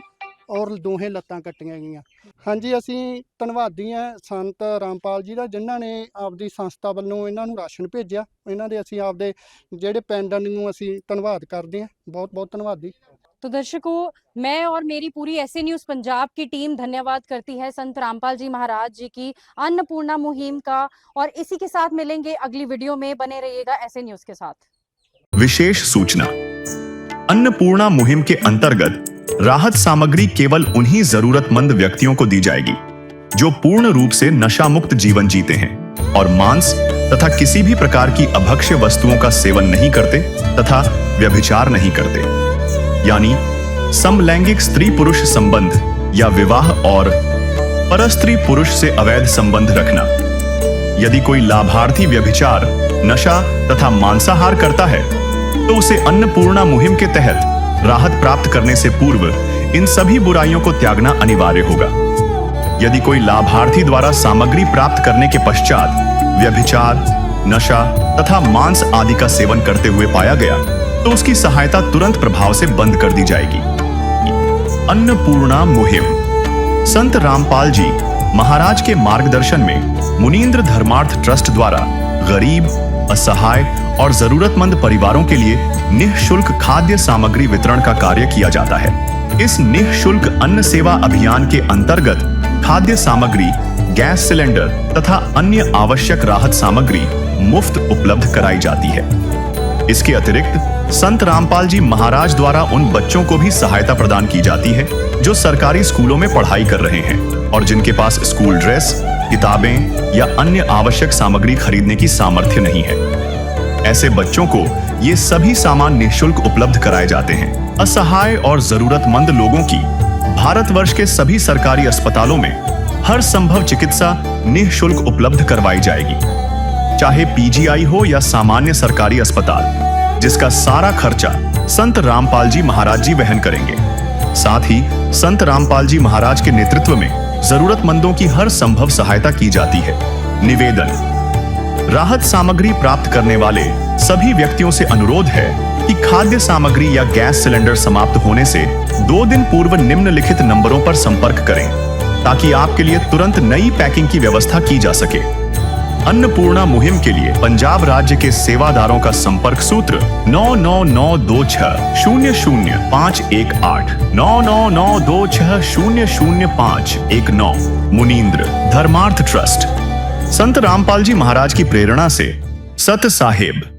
और दोहें लत्तां कट्टियां गईयां। हाँ जी, असी धन्नवादी हैं संत रामपाल जी का, जिन्हां ने आपदी संस्था वालों इन्हां नूं राशन भेजिया। इन्हां दे असी आपदे जिहड़े पिंड नूं असी धन्नवाद करदे हां, बहुत बहुत धन्नवादी। तो दर्शकों, मैं और मेरी पूरी ऐसे न्यूज़ पंजाब की टीम धन्यवाद करती है संत रामपाल जी महाराज जी की अन्नपूर्णा मुहिम का, और इसी के साथ मिलेंगे अगली वीडियो में। बने रहिएगा ऐसे न्यूज़ के साथ। विशेष सूचना, अन्नपूर्णा मुहिम के अंतर्गत राहत सामग्री केवल उन्हीं जरूरतमंद व्यक्तियों को दी जाएगी जो पूर्ण रूप से नशा मुक्त जीवन जीते हैं और मांस तथा किसी भी प्रकार की अभक्ष्य वस्तुओं का सेवन नहीं करते तथा व्यभिचार नहीं करते, यानी समलैंगिक स्त्री पुरुष संबंध या विवाह और परस्त्री पुरुष से अवैध संबंध रखना। यदि कोई लाभार्थी व्यभिचार, नशा तथा मांसाहार करता है तो उसे अन्नपूर्णा मुहिम के तहत राहत प्राप्त करने से पूर्व इन सभी बुराइयों को त्यागना अनिवार्य होगा। यदि कोई लाभार्थी द्वारा सामग्री प्राप्त करने के पश्चात व्यभिचार, नशा तथा मांस आदि का सेवन करते हुए पाया गया तो उसकी सहायता तुरंत प्रभाव से बंद कर दी जाएगी। अन्नपूर्णा मुहिम संत रामपाल जी महाराज के मार्गदर्शन में मुनींद्र धर्मार्थ ट्रस्ट द्वारा गरीब, असहाय और जरूरतमंद परिवारों के लिए निःशुल्क खाद्य सामग्री वितरण का कार्य किया जाता है। इस निःशुल्क अन्न सेवा अभियान के अंतर्गत खाद्य सामग्री, गैस सिलेंडर तथा अन्य आवश्यक राहत सामग्री मुफ्त उपलब्ध कराई जाती है। इसके अतिरिक्त संत रामपाल जी महाराज द्वारा उन बच्चों को भी सहायता प्रदान की जाती है जो सरकारी स्कूलों में पढ़ाई कर रहे हैं और जिनके पास स्कूल ड्रेस, किताबें या अन्य आवश्यक सामग्री खरीदने की सामर्थ्य नहीं है। ऐसे बच्चों को ये सभी सामान निःशुल्क उपलब्ध कराए जाते हैं। असहाय और जरूरतमंद लोगों की भारतवर्ष के सभी सरकारी अस्पतालों में हर संभव चिकित्सा निःशुल्क उपलब्ध करवाई जाएगी, चाहे पीजीआई हो या सामान्य सरकारी अस्पताल, जिसका सारा खर्चा संत रामपाल जी महाराज जी वहन करेंगे। साथ ही संत रामपाल जी महाराज के नेतृत्व में जरूरतमंदों की हर संभव सहायता की जाती है। निवेदन, राहत सामग्री प्राप्त करने वाले सभी व्यक्तियों से अनुरोध है कि खाद्य सामग्री या गैस सिलेंडर समाप्त होने से 2 दिन पूर्व निम्नलिखित नंबरों पर संपर्क करें ताकि आपके लिए तुरंत नई पैकिंग की व्यवस्था की जा सके। अन्नपूर्णा मुहिम के लिए पंजाब राज्य के सेवादारों का संपर्क सूत्र 9992600518 9992600519। मुनींद्र धर्मार्थ ट्रस्ट। संत रामपाल जी महाराज की प्रेरणा से सत साहेब।